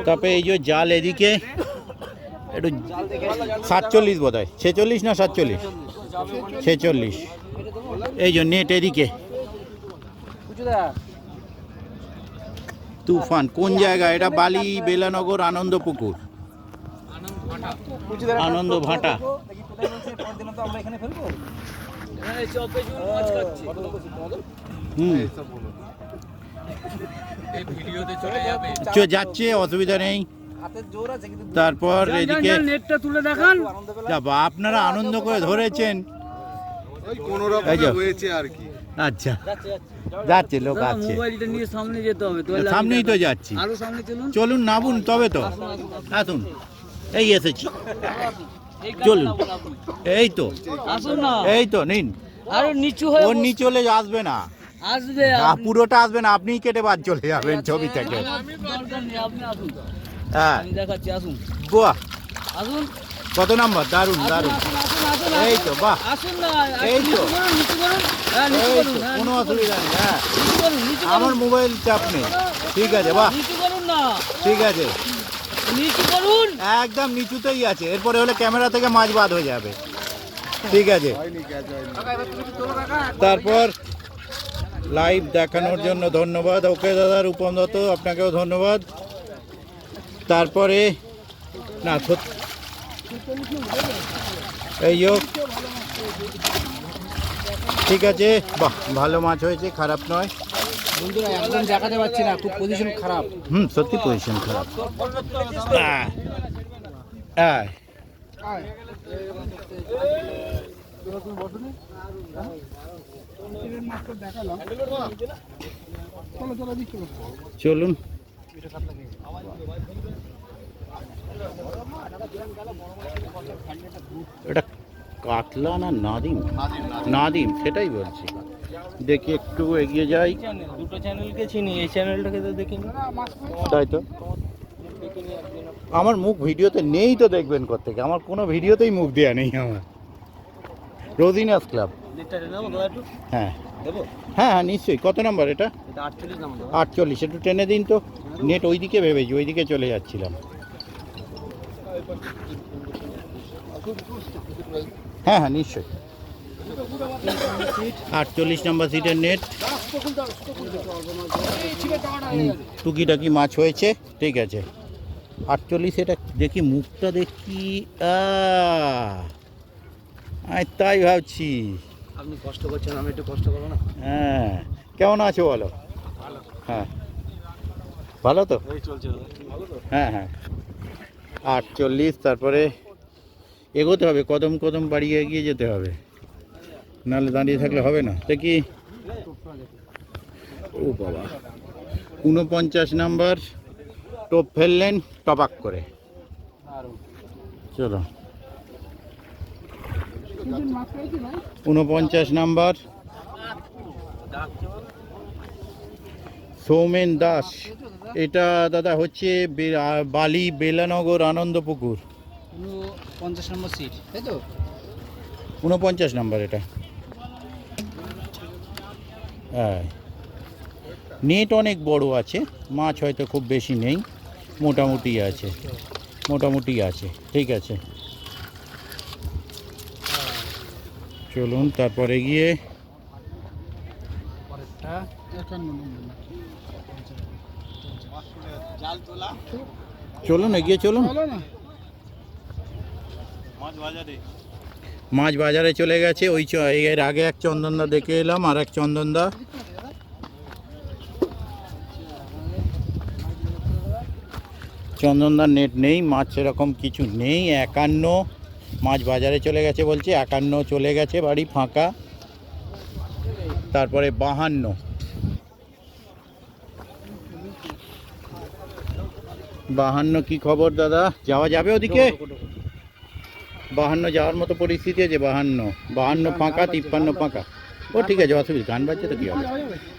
তারপরে এই যে জাল এদিকে একটু 47 বোধ হয়, 46 না 47, 46। এই যে নেট এদিকে তুফান। কোন জায়গা এটা? বালি, বেলানগর, আনন্দ পুকুর, আনন্দ ভাটা। যাচ্ছে, অসুবিধা নেই। তারপর এদিকে
নেটটা তুলে দেখান।
আপনারা আনন্দ করে ধরেছেন। এই যে আচ্ছা যাচ্ছে, লোক আছে,
মোবাইলটা নিয়ে সামনে যেতে হবে তো।
সামনেই তো যাচ্ছি।
আরো সামনে চলুন।
চলুন নামুন তবে তো। আসুন, এই এসেছি, চলুন। এই তো,
আসুন না।
এই তো নিন।
আরো নিচু হয়ে
ওর নিচে চলে আসবে না,
আসবে।
পুরোটা আসবে না, আপনিই কেটে বাদ চলে যাবেন ছবি থেকে।
দরকার নেই, আপনি আসুন।
হ্যাঁ
আমি দেখাচ্ছি, আসুন
বাহ,
আসুন
কত নাম্বার? দারুণ দারুণ।
আসুন আসুন।
এই তো বাহ,
আসুন না।
এই তো।
নিচু করুন। হ্যাঁ নিচু
এই
করুন।
তো,
হ্যাঁ,
কোনো অসুবিধা নেই। হ্যাঁ
নিচু করুন, নিচু করুন।
আমার মোবাইল চাপ নেই। ঠিক আছে বাহ,
নিচু করুন না।
ঠিক আছে,
নিচু করুন।
একদম নিচুতেই আছে। এরপরে হলে ক্যামেরা থেকে মাছ বাদ হয়ে যাবে। ঠিক আছে, তারপর লাইভ দেখানোর জন্য ধন্যবাদ। ওকে দাদা, রূপম দত্ত আপনাকেও ধন্যবাদ। তারপরে না এই হোক, ঠিক আছে, বাহ ভালো মাছ হয়েছে, খারাপ নয়।
বন্ধুরা একদম দেখাতে পাচ্ছি না, খুব পজিশন খারাপ।
সত্যি পজিশন খারাপ। চলুন, এটা কাতলা না নাদিম? নাদিম, সেটাই বলছি। দেখি একটু এগিয়ে যাই।
দুটো চ্যানেলকে চিনি, এই চ্যানেলটাকে তো দেখিনি।
তাই তো, আমার মুখ ভিডিওতে নেই তো, দেখবেন কোত্থেকে? আমার কোনো ভিডিওতেই মুখ দেওয়া নেই আমার। রোজিনাস ক্লাব। হ্যাঁ হ্যাঁ হ্যাঁ নিশ্চয়ই। কত নম্বর এটা? 48। একটু টেনে দিন তো। নেট ওইদিকে ভেবেছি, ওইদিকে চলে যাচ্ছিলাম। হ্যাঁ হ্যাঁ নিশ্চয়ই। 48 নম্বর সিটের নেট। টুকিটাকি মাছ হয়েছে, ঠিক আছে। 48, এটা দেখি মুখটা দেখি। আমি তাই ভাবছি।
আপনি কষ্ট করছেন, আমি একটু কষ্ট করবো না?
হ্যাঁ, কেমন আছো বলো? হ্যাঁ ভালো তো? হ্যাঁ হ্যাঁ 48। তারপরে এগোতে হবে, কদম কদম বাড়িয়ে এগিয়ে যেতে হবে, নাহলে দাঁড়িয়ে থাকলে হবে না। দেখি, ও বাবা, 49 নাম্বার টোপ ফেললেন টপাক করে। চলো, 49 নাম্বার সৌমেন দাস। এটা দাদা হচ্ছে বালি বেলানগর আনন্দপুকুর।
50 নম্বর সিট তাই তো?
49 নাম্বার এটা। হ্যাঁ, নেট অনেক বড় আছে, মাছ হয়তো খুব বেশি নেই, মোটামুটি আছে, মোটামুটি আছে। ঠিক আছে, চলুন তারপরে গিয়ে চলুন এগিয়ে চলুন। মাছ বাজারে চলে গেছে। ওই এর আগে এক চন্দনদা দেখে এলাম, আর এক চন্দনদা। চন্দনদার নেট নেই, মাছ সেরকম কিছু নেই। 51 মাছ বাজারে চলে গেছে বলছে, 51 চলে গেছে, বাড়ি ফাঁকা। তারপরে 52 কি খবর দাদা? যাওয়া যাবে ওদিকে? 52 যাওয়ার মতো পরিস্থিতি আছে। 52 ফাঁকা, 53 ফাঁকা। ও ঠিক আছে, অসুবিধা, গান বাজছে তো কি হবে।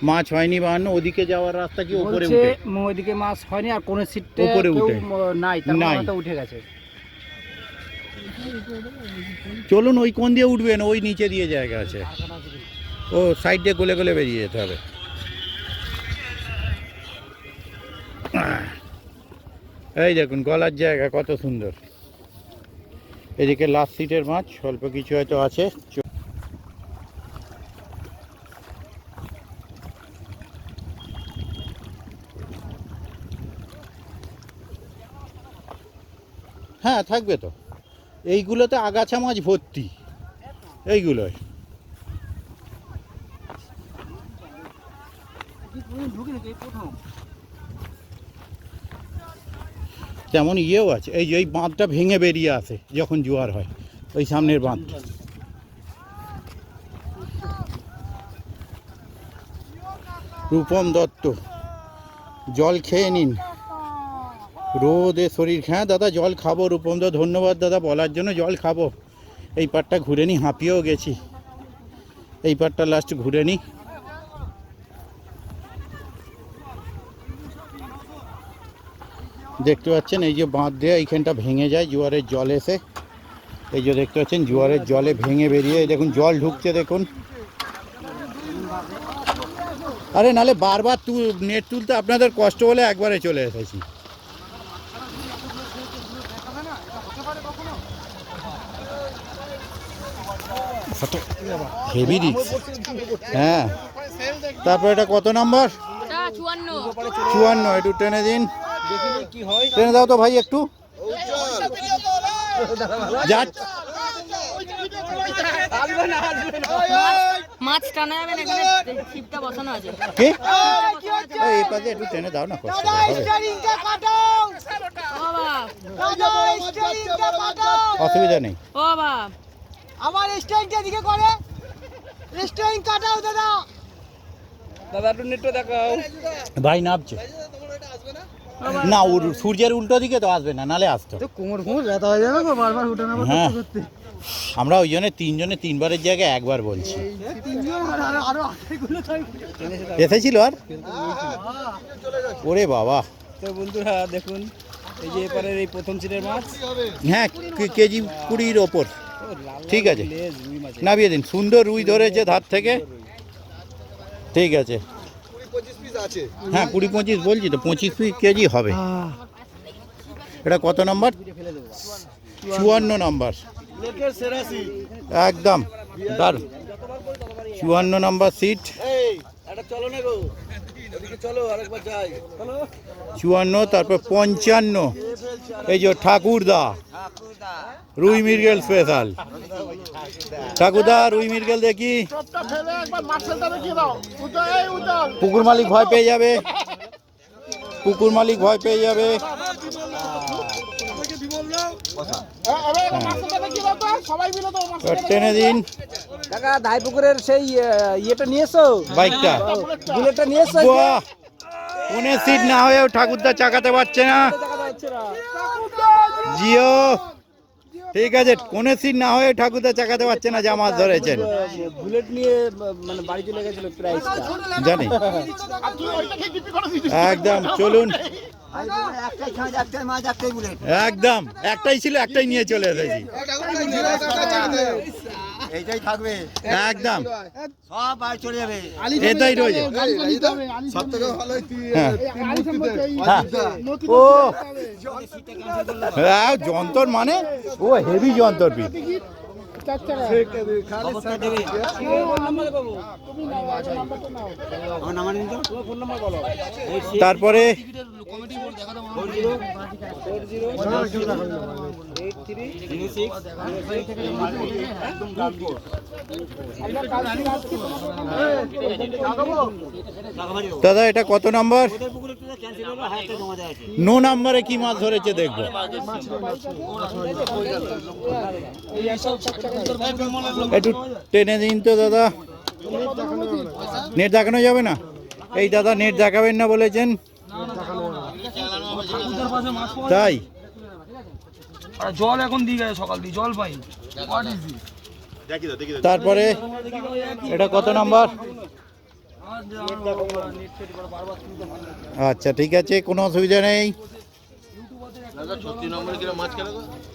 মাছ হয়নি 52। ওদিকে যাওয়ার রাস্তা কি উপরে উঠে?
ওইদিকে মাছ হয়নি, আর কোন সিটে
উপরে উঠে
নাই, তার
নাই।
মানে তো উঠে গেছে।
চলুন, ওই কোন দিয়ে উঠবেন? ওই নিচে দিয়ে জায়গা আছে, ও সাইড দিয়ে গলে গলে বেরিয়ে যেতে হবে। এই দেখুন গলার জায়গা কত সুন্দর। এদিকে লাস্ট সিটের মাছ অল্প কিছু হয়তো আছে। হ্যাঁ থাকবে তো, এইগুলোতে আগাছা মাছ ভর্তি, এইগুলোয়। তেমন ইয়েও আছে, এই যে এই বাঁধটা ভেঙে বেরিয়ে আসে যখন জোয়ার হয়, ওই সামনের বাঁধটা। রূপম দত্ত, জল খেয়ে নিন, রোদে শরীর। হ্যাঁ দাদা জল খাবো রূপম দা, ধন্যবাদ দাদা বলার জন্য। জল খাবো, এই পাটটা ঘুরে নি, হাঁপিয়েও গেছি। এই পাটটা লাস্ট ঘুরে নি। দেখতে পাচ্ছেন এই যে বাঁধ দেওয়া, এইখানটা ভেঙে যায় জোয়ারের জল এসে। এই যে দেখতে পাচ্ছেন জোয়ারের জলে ভেঙে বেরিয়ে, এই দেখুন জল ঢুকছে দেখুন। আরে নালে বারবার নেট তুলতে আপনাদের কষ্ট হলে একবারে চলে এসেছি। Heavy risk. হ্যাঁ, তারপর এটা কত নাম্বার? 54। একটু টেনে দিন, টেনে দাও তো ভাই একটু।
মাছ টানা যাবে না, এখানে ছিপটা বসানো আছে।
কি এই পাশে একটু টেনে দাও না, কষ্ট হবে। অসুবিধা নেই।
ও বাবা,
আমার স্টাইলটা দিকে করে, স্টাইল কাটাও দাদা। দাদা একটু নেটটা দেখাও।
ভাই নামছে না, ওর সূর্যের উল্টো দিকে তো আসবে না, নালে আসতো।
কোমর কোমর ব্যথা হয়ে যাবে গো বারবার উঠে নামা
হ্যাঁ,
করতে।
আমরা ওই জন্য তিনজনে তিনবারের জায়গায় একবার বলছি।
তিনজন আরো আরেকগুলো তাই
এসেছিল আর ওরে বাবা।
তো বন্ধুরা দেখুন, এই যে এপারের এই প্রথম সিটের মাছ।
হ্যাঁ, কেজি 20-র ওপর। ঠিক আছে, নামিয়ে দিন। সুন্দর রুই ধরেছে ধার থেকে। ঠিক আছে, হ্যাঁ 20-25 বলছি তো, 25 কেজি হবে। এটা কত নম্বর? 54 নম্বর। একদম দারুণ, 54 নম্বর সিট। 54, তারপর 55। এই যে ঠাকুরদা রুই মৃগেল স্পেশাল। ঠাকুরদা রুই মৃগেল দেখি। পুকুর মালিক ভয় পেয়ে যাবে, পুকুর মালিক ভয় পেয়ে যাবে। টেনে দিন।
কাকা দাইপুকুরের সেই ইয়েটা নিয়েছো,
বাইকটা
বুলেটটা নিয়েছো?
বাহ, কোনে সিট না হয়েও ঠাকুরদা চাকাতে পারছে না। জিও ঠিক আছে, কোনে সিট না হয়ে ঠাকুরদা চাকাতে পারছে না যা মাছ ধরেছেন।
বুলেট নিয়ে মানে বাড়ি চলে গেছিল প্রাইসটা
জানি একদম। চলুন, একদম একটাই ছিল, একটাই নিয়ে চলে এসেছি।
এইটাই থাকবে
একদম
সব বাড়ি চলে যাবে।
এটাই রয়েছে।
সব থেকে ভালো
হ্যাঁ। ও যন্তর মানে ও হেভি যন্তর পি। তারপরে দাদা এটা কত নাম্বার? 9 নাম্বারে কি মাছ ধরেছে দেখবো। একটু টেনে দিন তো দাদা। নেট দেখানো যাবে না? এই দাদা নেট দেখাবেন না বলেছেন, তাই
জল এখন দিয়ে গেছে, সকাল দিয়ে জল পাই।
তারপরে এটা কত নাম্বার? আচ্ছা ঠিক আছে, কোনো অসুবিধা নেই।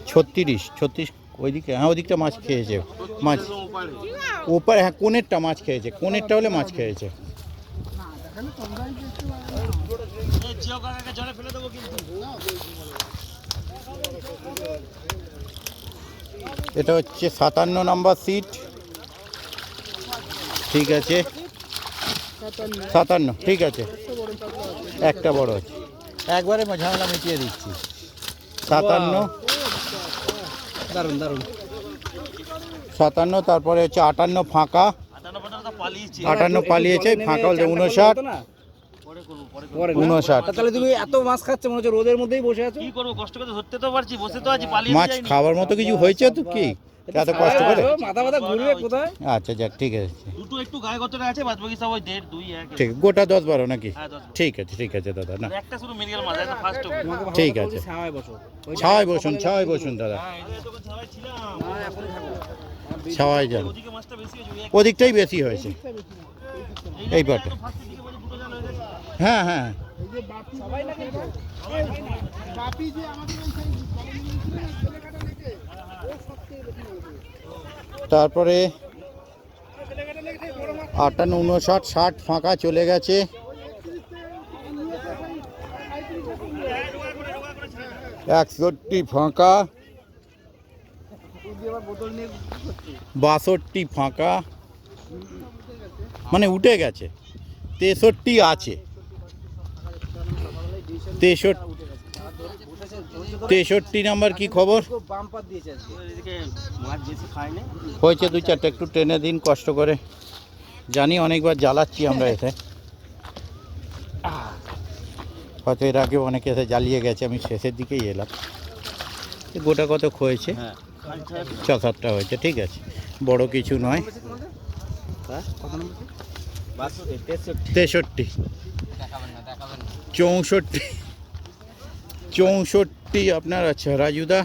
36 ওইদিকে, হ্যাঁ ওইদিকটা মাছ খেয়েছে। মাছ ওপারে, হ্যাঁ কোনেরটা মাছ খেয়েছে, কোনেরটা হলে মাছ খেয়েছে। এটা হচ্ছে 57 নাম্বার সিট। ঠিক আছে 57, ঠিক আছে একটা বড় আছে, একবারে ঝামেলা মিটিয়ে দিচ্ছি। 57
দারুন দারুন।
57, তারপরে হচ্ছে 58 ফাঁকা, 58 পালিয়েছে, ফাঁকা বলতে 59।
তাহলে তুমি এত মাছ খাচ্ছে মনে হচ্ছে রোদের মধ্যেই বসে আছো।
কি করবো, কষ্ট করে ধরতে তো পারছি, বসে তো আছি, পালিয়ে
মাছ খাওয়ার মতো কিছু হয়েছে তো কি এত কষ্ট করে?
মাথা মাথা ঘুরবে কোথায়?
আচ্ছা যাক ঠিক আছে,
দুটো একটু গায়ে গতরে আছে, বাদ বাকি সব ওই 1.5 2 1।
ঠিক গোটা 10-12 নাকি?
হ্যাঁ 10।
ঠিক আছে ঠিক আছে দাদা, না
একটা শুধু মিডিয়াল মাছ, একটা ফার্স্ট হবে।
ঠিক আছে।
ছাওয়ায় বসো।
ছাওয়ায় বসুন দাদা,
হ্যাঁ এই তো সবাই ছিলাম।
ছাওয়ায় যান।
ওদিকে মাছটা বেশি হয়েছে,
ওদিকটাই বেশি হয়েছে এই পাটে।
ফার্স্টের দিকে বলে দুটো জাল হয়ে গেছে।
হ্যাঁ হ্যাঁ
বাপি যে আমাদের ওই সেই ছেলেখাটা লেগে ও সবচেয়ে বেশি হয়েছে।
তারপরে 58 59 60 ফাঁকা চলে গেছে। 61 ফাঁকা, 62 ফাঁকা, মানে উঠে গেছে। 63 আছে, 63 নাম্বার কি খবর?
বাম্পার দিয়েছে আজকে।
এদিকে মাছ বেশি খায় না।
হয়েছে 2-4টা, একটু টেনে দিন কষ্ট করে। জানি অনেকবার জ্বালাচ্ছি আমরা এসে, হয়তো এর আগে অনেকে এসে জ্বালিয়ে গেছে, আমি শেষের দিকেই এলাম। গোটা কত হয়েছে? 6-7টা হয়েছে, ঠিক আছে, বড় কিছু নয়। 63 64 আপনার। আচ্ছা রাজুদা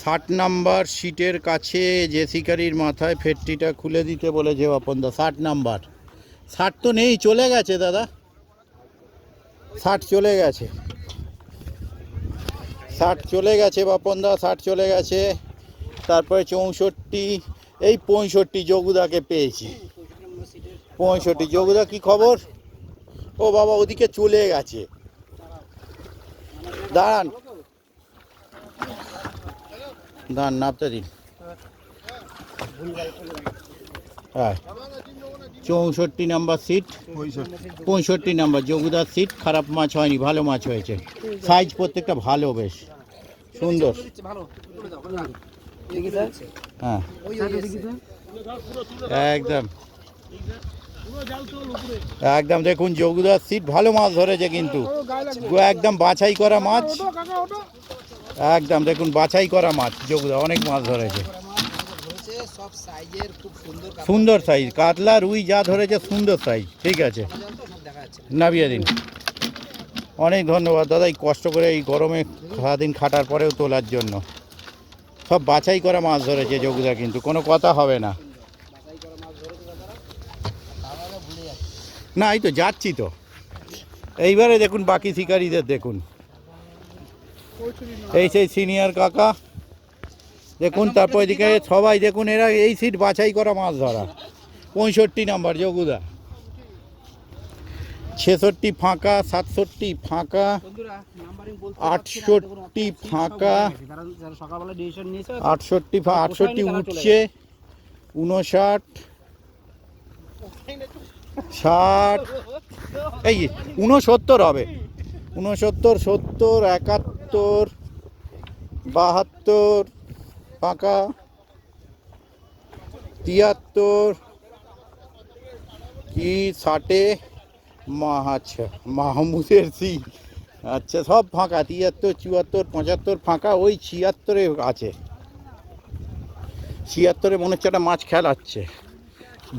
60 নাম্বার সিটের কাছে যে শিকারির মাথায় ফেটটিটা খুলে দিতে বলেছে বাপনদা। 60 নাম্বার, 60 তো নেই, চলে গেছে দাদা, 60 চলে গেছে, 60 চলে গেছে বাপনদা, 60 চলে গেছে। তারপরে 64, এই 65 যোগুদাকে পেয়েছি। 65 যোগুদা কি খবর? ও বাবা ওদিকে চলে গেছে, দাঁড়ান দাঁড়ান নামতে দিন। হ্যাঁ 64 নাম্বার সিট, 65 নাম্বার যোগুদার সিট। খারাপ মাছ হয়নি, ভালো মাছ হয়েছে, সাইজ প্রত্যেকটা ভালো, বেশ সুন্দর। হ্যাঁ একদম একদম দেখুন যোগুদার সিট, ভালো মাছ ধরেছে কিন্তু, একদম বাছাই করা মাছ, একদম দেখুন বাছাই করা মাছ। যোগুদা অনেক মাছ ধরেছে,
সব সাইজের খুব সুন্দর
সুন্দর সাইজ, কাতলা রুই যা ধরেছে সুন্দর সাইজ। ঠিক আছে নামিয়ে দিন। অনেক ধন্যবাদ দাদা, এই কষ্ট করে এই গরমে সারাদিন খাটার পরেও তোলার জন্য। সব বাছাই করা মাছ ধরেছে যোগুদা, কিন্তু কোনো কথা হবে না। না এই তো যাচ্ছি তো। এইবারে দেখুন বাকি শিকারীদের দেখুন, এই সেই সিনিয়র কাকা দেখুন, তারপর এদিকে সবাই দেখুন, এরা এই সিট বাছাই করা মাছ ধরা। 65 নাম্বার যোগুদা, 66 ফাঁকা, 67 ফাঁকা, 68 ফাঁকা, 68 উঠছে, 59, 60, এই 69 হবে, 69, 70, 71, 72 ফাঁকা, 73 কি 60, আচ্ছা মাহমুদের সি, আচ্ছা সব ফাঁকা, 73, 74, 75 ফাঁকা, ওই 76 আছে, 76 মনে হচ্ছে একটা মাছ খেলাচ্ছে,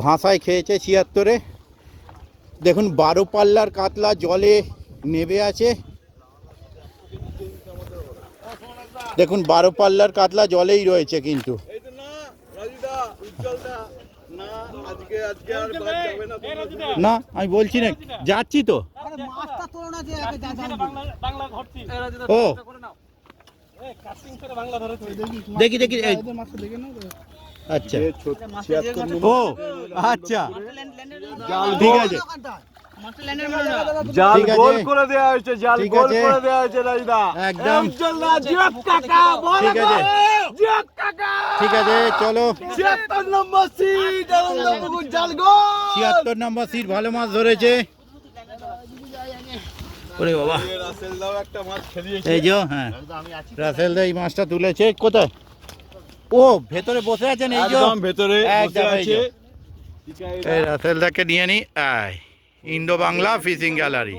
ভাষায় খেয়েছে 76। দেখুন 12 পাল্লার কাতলা জলে নেবে আছে, দেখুন 12 পাল্লার কাতলা জলেই রয়েছে কিন্তু। না আমি বলছি না, যাচ্ছি তো। ও দেখি দেখি, আচ্ছা ও আচ্ছা ঠিক আছে,
জাল
ঠিক আছে।
গোল করে দেওয়া হয়েছে, জাল
ঠিক
গোল
আছে।
করে দেওয়া হয়েছে রাজদা।
একদম ঠিক আছে, ঠিক আছে চলো।
76 নম্বর সিট আনন্দপুকুর জাল গোল।
76 নম্বর সিট ভালো মাছ ধরেছে। ওরে বাবা,
রাসেল দাও একটা মাছ খেলিয়েছে।
এই যে হ্যাঁ রাসেল দা এই মাছটা তুলেছে। কোথায়? ও ভেতরে বসে আছেন, এই যে
একদম ভেতরে বসে
একদম এই যে।
আছে।
এই রাসেল দাকে নিয়ে নি, আয় ইন্ডো বাংলা ফিশিং গ্যালারি।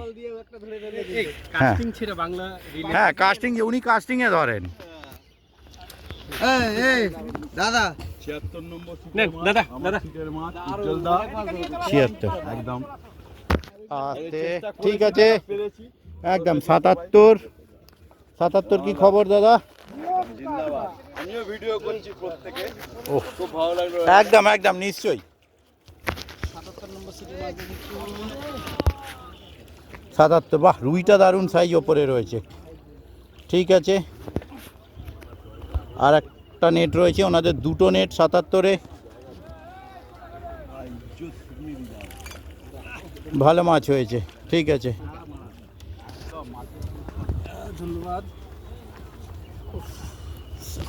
হ্যাঁ হ্যাঁ কাস্টিং, উনি কাস্টিং এ ধরেন।
দাদা
76 নম্বর সিট
দাদা দাদা
সিটের মাছ উজ্জ্বল দা
76
একদম
আস্তে, ঠিক আছে একদম। 77 কি খবর দাদা?
জিন্দাবাদ। আমিও ভিডিও করছি প্রত্যেকে,
ওহ
খুব ভালো লাগলো।
একদম একদম নিশ্চয়ই। 77 বাহ, রুইটা দারুণ সাইজ ওপরে রয়েছে। ঠিক আছে, আর একটা নেট রয়েছে ওনাদের, দুটো নেট 77-এ। ভালো মাছ হয়েছে, ঠিক আছে
ধন্যবাদ।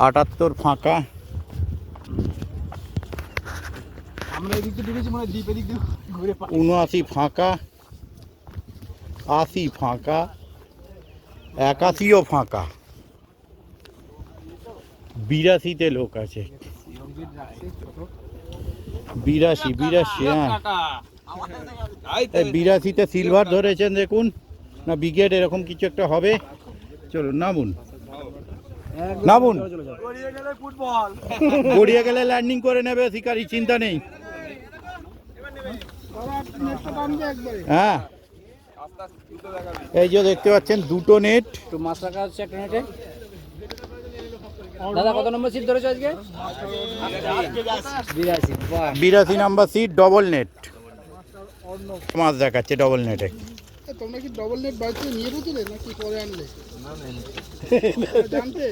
78 ফাঁকা,
আমরা এদিক দিয়ে ঢুকেছি, মানে দ্বীপ এদিক দিয়ে ঘুরে
79 ফাঁকা, 80 ফাঁকা, 81ও ফাঁকা, 82-তে লোক আছে, 82 হ্যাঁ 82-তে সিলভার ধরেছেন দেখুন, না বিগেট এরকম কিছু একটা হবে। চলুন নামুন নামুন,
গড়িয়ে গেলে ফুটবল।
গড়িয়ে গেলে ল্যান্ডিং করে নেবে শিকারি, চিন্তা নেই। হ্যাঁ এই যে দেখতে পাচ্ছেন দুটো নেট,
একটু মাছ রাখা হচ্ছে একটা নেটে। দাদা কত নম্বর সিট ধরেছো আজকে? 82। বাহ
82 নাম্বার সিট, ডবল নেট মাছ দেখাচ্ছে, ডবল নেটে।
তোমরা কি ডবল নেট বাড়িতে নিয়ে ঢুকলে নাকি পরে আনলে? জানতে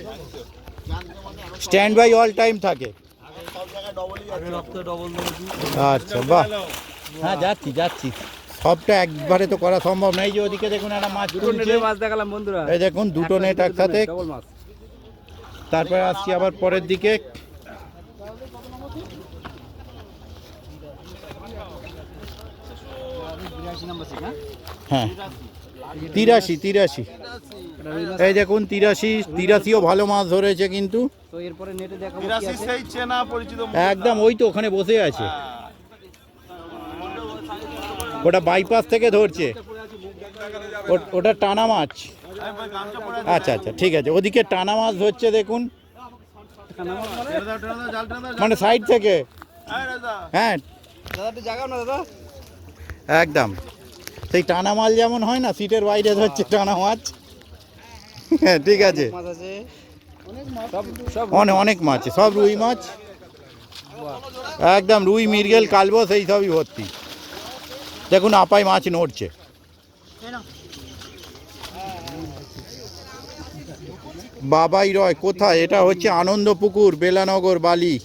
স্ট্যান্ড বাই অল টাইম থাকে। আচ্ছা বাহ, হ্যাঁ যাচ্ছি যাচ্ছি, সবটা একবারে তো করা সম্ভব নয়। যে ওদিকে দেখুন একটা মাছ তুলছে,
মাছ দেখালাম বন্ধুরা,
এই দেখুন দুটো নেট একসাথে।
ডবল মাছ।
তারপরে আসছি আবার পরের দিকে। হ্যাঁ 83 এই দেখুন 83ও ভালো মাছ ধরেছে কিন্তু।
তো এরপরে নেটে দেখাবো কি
83
আছে।
সেই চেনা পরিচিত
একদম ওই তো ওখানে বসে আছে, ওটা বাইপাস থেকে ধরছে, ওটা টানা মাছ। আচ্ছা আচ্ছা ঠিক আছে, ওদিকে টানা মাছ ধরছে দেখুন, মানে সাইড থেকে। হ্যাঁ
দাদা একটু জাগাও না দাদা।
একদম সেই টানা মাল যেমন হয় না, সিটের বাইরে ধরছে টানা মাছ। হ্যাঁ ঠিক আছে,
মাছ আছে।
অনেক মাছ, সব রুই মাছ, একদম রুই, মৃগেল, কালবোস এই সবই ভর্তি। দেখুন আপাই মাছ নড়ছে। বাবাই রয় কোথায়? এটা হচ্ছে আনন্দপুকুর, বেলানগর, বালি।